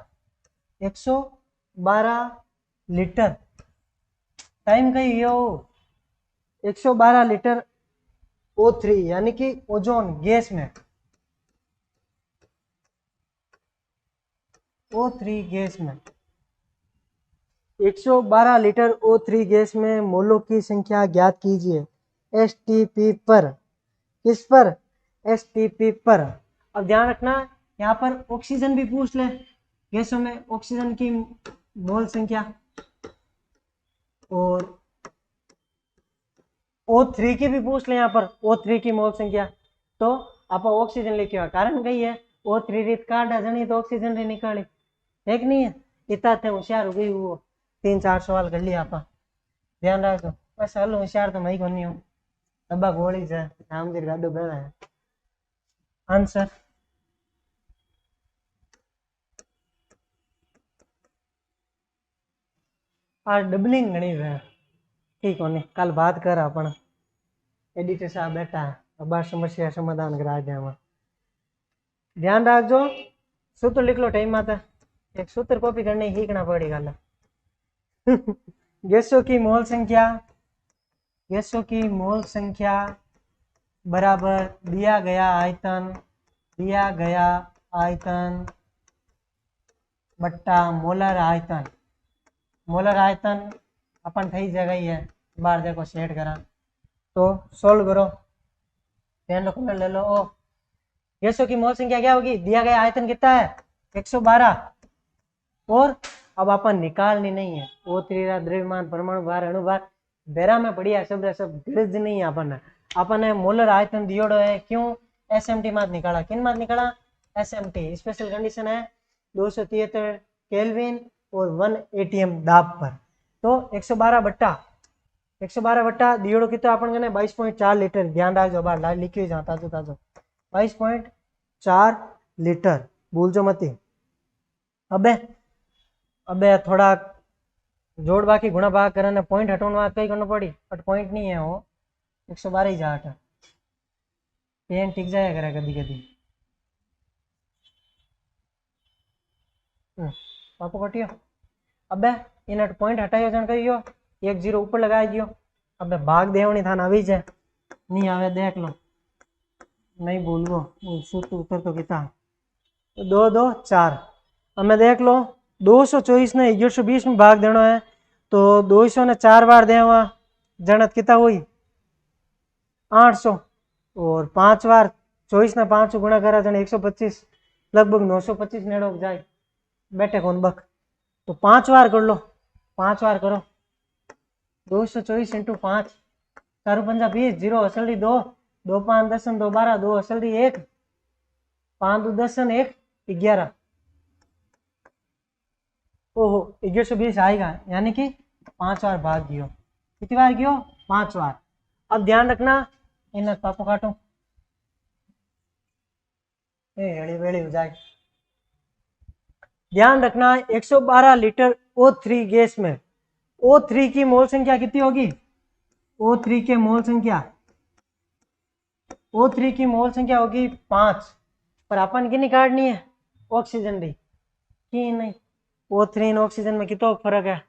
A: लीटर टाइम कही यो 112 लीटर O3 यानी कि ओजोन गैस में, O3 गैस में 112 लीटर O3 गैस में मोलों की संख्या ज्ञात कीजिए एसटीपी पर। किस पर एसटीपी पर। अब ध्यान रखना यहाँ पर ऑक्सीजन भी पूछ ले, गैसों में ऑक्सीजन की मोल संख्या और O3 की भी पूछ ले, यहाँ पर O3 की मोल संख्या, तो आप ऑक्सीजन लेके कारण कही है O3 रीत काट जनी तो ऑक्सीजन री निकाली एक नहीं है, इतना थे होशियार हो गई वो 3-4 सवाल कर लिया आप, ध्यान रखो। बस हल होशियार तो मैं ही कोनी हूँ डब्बा गोली से नाम के गाडो बेड़ा है आंसर आ डबलिंग घणी है ठीक होनी कल बात कर अपन एडिटर साहब बैठा है अब समस्या समाधान करा दे हम ध्यान रखो सूत्र लिख लो टाइम आता एक सूत्र कॉपी करने ही सीखना पड़ेगा गैसों की मोल संख्या बराबर दिया गया आयतन बट्टा मोलर आयतन अपन थी जगह ही है बार देखो सेट करा तो सोल्व करो पेन लो कलर ले लो ओ गैसों की मोल संख्या क्या होगी दिया गया आयतन कितना है 112 और अब अपन निकालनी नहीं है वो त्रिरा द्रव्यमान परमाणु भार अणुभार बेरा में बढ़िया सब गरज नहीं है अपन ने मोलर आयतन दियोड़ो है क्यों एसएमटी मात निकाला किन मात निकाला एसएमटी स्पेशल कंडीशन है 273 केल्विन और 1 एटीएम दाब पर तो 112 बट्टा दियोड़ो कितना अपन ने 22.4 लीटर ध्यान रखो बार लिखी जा ताजो 22.4 लीटर भूलजो मती अबे थोड़ा जोड़ बाकी गुणा भाग करने पॉइंट हटाने कई करना पड़ी बट पॉइंट नहीं है वो 112 ही जा हटा पेन टिक जाया करे कभी पापो कटियो अबे इन पॉइंट हटाइयो जन करियो 1 0 ऊपर लगा दियो अबे भाग देवनी थान આવી जाए नहीं आवे देख लो नहीं बोलवो सूत्र ऊपर तो कितना 2 2 4 हमें देख लो 224 ने 120 में भाग देना है तो 200 ने 4 बार देवा जनत कितना हुई 800 और 5 बार 24 ने 5 गुणा करा जन 125 लगभग 925 नेड़ो जाए बैठे कौन बक तो 5 बार कर लो 5 बार करो 224 इंटू 5 चारू 5 20 जीरो असली 2 2 5 10 2 12 2 असली 1 5 2 10 1 11 ओहो 120 आएगा यानी कि 5 बार भाग गयो कितनी बार गयो 5 बार अब ध्यान रखना इन पापो काटो हेड़ी वेड़ी हो जाए ध्यान रखना 112 लीटर O3 गैस में O3 की मोल संख्या कितनी होगी O3 की मोल संख्या होगी 5 पर अपन की निकालनी है ऑक्सीजन दी की नहीं O3 ऑक्सीजन में कितना फर्क है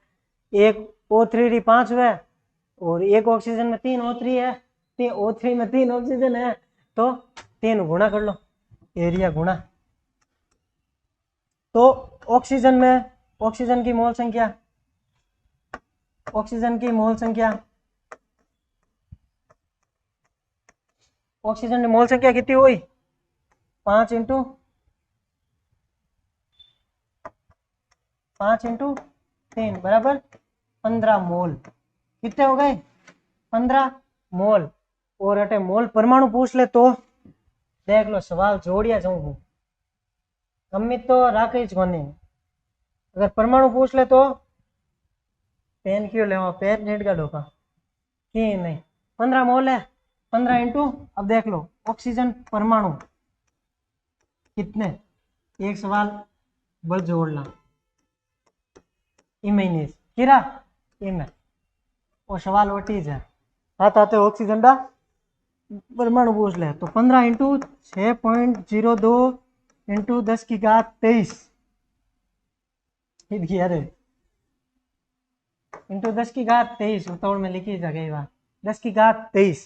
A: एक O3 री 5 है और एक ऑक्सीजन में 3 O3 है O3 में 3 ऑक्सीजन है तो 3 गुणा कर लो एरिया गुणा तो ऑक्सीजन की मोल संख्या कितनी हुई 5 इंटू 3 बराबर 15 मोल कितने हो गए 15 मोल और अटे मोल परमाणु पूछ ले तो देख लो सवाल जोड़िया जाऊं गमित तो राखी कोनी अगर परमाणु पूछ ले तो पेन क्यों लेवा पेन नीट का ढोका कि नहीं 15 मोल है 15 इंटू अब देख लो ऑक्सीजन परमाणु कितने एक सवाल बल जोड़ना इमें किरा इमें वो सवाल वटी जाए साथ आते ऑक्सीजन डा परमाणु पूछ ले तो 15 इंटू 6.02 इंटू 10 की घात 23 अरे इंटू 10 की घात 23 उतावड़ में लिखी जगह बात 10 की घात 23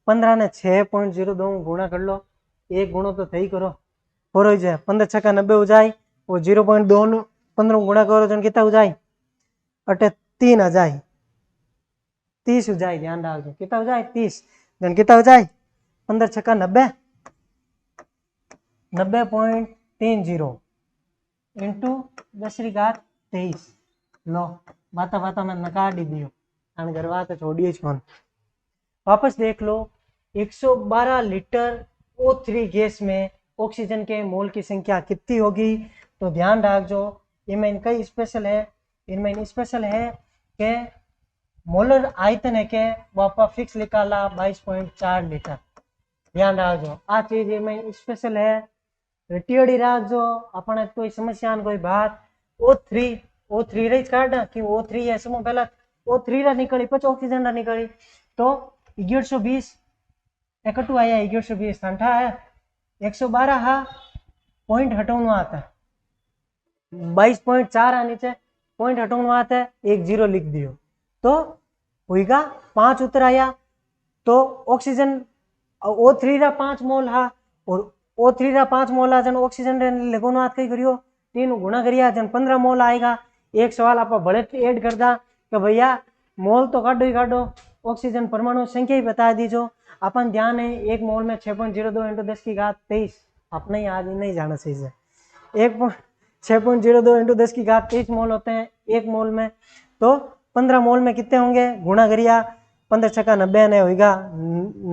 A: 15 ने 6.02 गुणा कर लो एक गुणो तो थी करो हो रही जाए 15 छक्का 90 हो जाए वो 0.2 15 गुणा करो जन कितना हो जाए अटे 3 आ जाए 30 हो जाए ध्यान रखो कितना हो जाए 30 जन कितना हो जाए 15 छक्का 90 90.30 इंटू 10 की घात 23 लो बाता में नकार दी दियो आने गरवा तो छोड़िए कौन वापस देख लो 112 लीटर O3 गैस में ऑक्सीजन के मोल की संख्या कितनी होगी तो ध्यान रखो इनमें कई स्पेशल है इनमें स्पेशल है कि मोलर आयतन है के वो आप फिक्स निकाला 22.4 लीटर। ध्यान रखो आ चीज में स्पेशल है, टीओडी रखो अपने कोई समस्या कोई बात O3 रही काढ़ना कि O3 है समूह पहला O3 रा निकली पछ ऑक्सीजन रा निकली तो 1120 एकटू आया 1120 ठंडा है 112 हा पॉइंट हटाना आता है 22.4 आ नीचे पॉइंट हटाना आता है 10 लिख दियो तो होगा 5 उतर आया तो ऑक्सीजन O3 रा 5 मोल हा और O3 रा 5 मोल आ जन ऑक्सीजन रे लगोनो हाथ कई करियो 3 गुणा करिया जन 15 मोल आएगा। एक सवाल आप भले ऐड कर दा कि भैया मोल तो काटो ही काटो ऑक्सीजन परमाणु संख्या ही बता दीजो। अपन ध्यान है एक मोल में 6.02 इंटू 10 की घात 23 अपने याद नहीं जाना चाहिए 6.02 इंटू 10 की घात 23 मोल होते हैं एक मोल में तो 15 मोल में कितने होंगे गुणा करिया 15 छक्का 90 ने होगा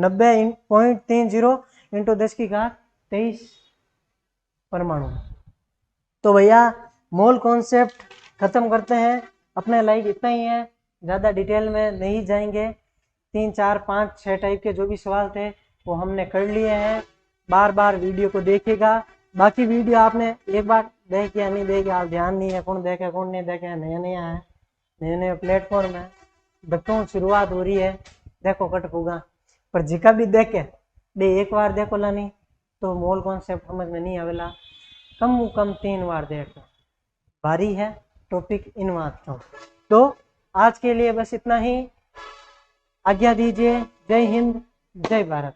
A: 90.30 इंटू 10 की घात 23 परमाणु। तो भैया मोल कॉन्सेप्ट खत्म करते हैं अपने लाइक इतना ही है, ज़्यादा डिटेल में नहीं जाएंगे। 3 4 5 6 टाइप के जो भी सवाल थे वो हमने कर लिए हैं। बार बार वीडियो को देखिएगा, बाकी वीडियो आपने एक बार देखे या नहीं देखे आप ध्यान नहीं है कौन देखे कौन नहीं देखे, नया नया है नए नए प्लेटफॉर्म है बच्चों शुरुआत हो रही है देखो कट पूगा पर जिका भी देखे दे एक बार देखो ला नहीं तो मोल कॉन्सेप्ट समझ में नहीं आवेला कम कम 3 बार देखो भारी है टॉपिक इन बातों। तो आज के लिए बस इतना ही, आज्ञा दीजिए। जय हिंद जय भारत।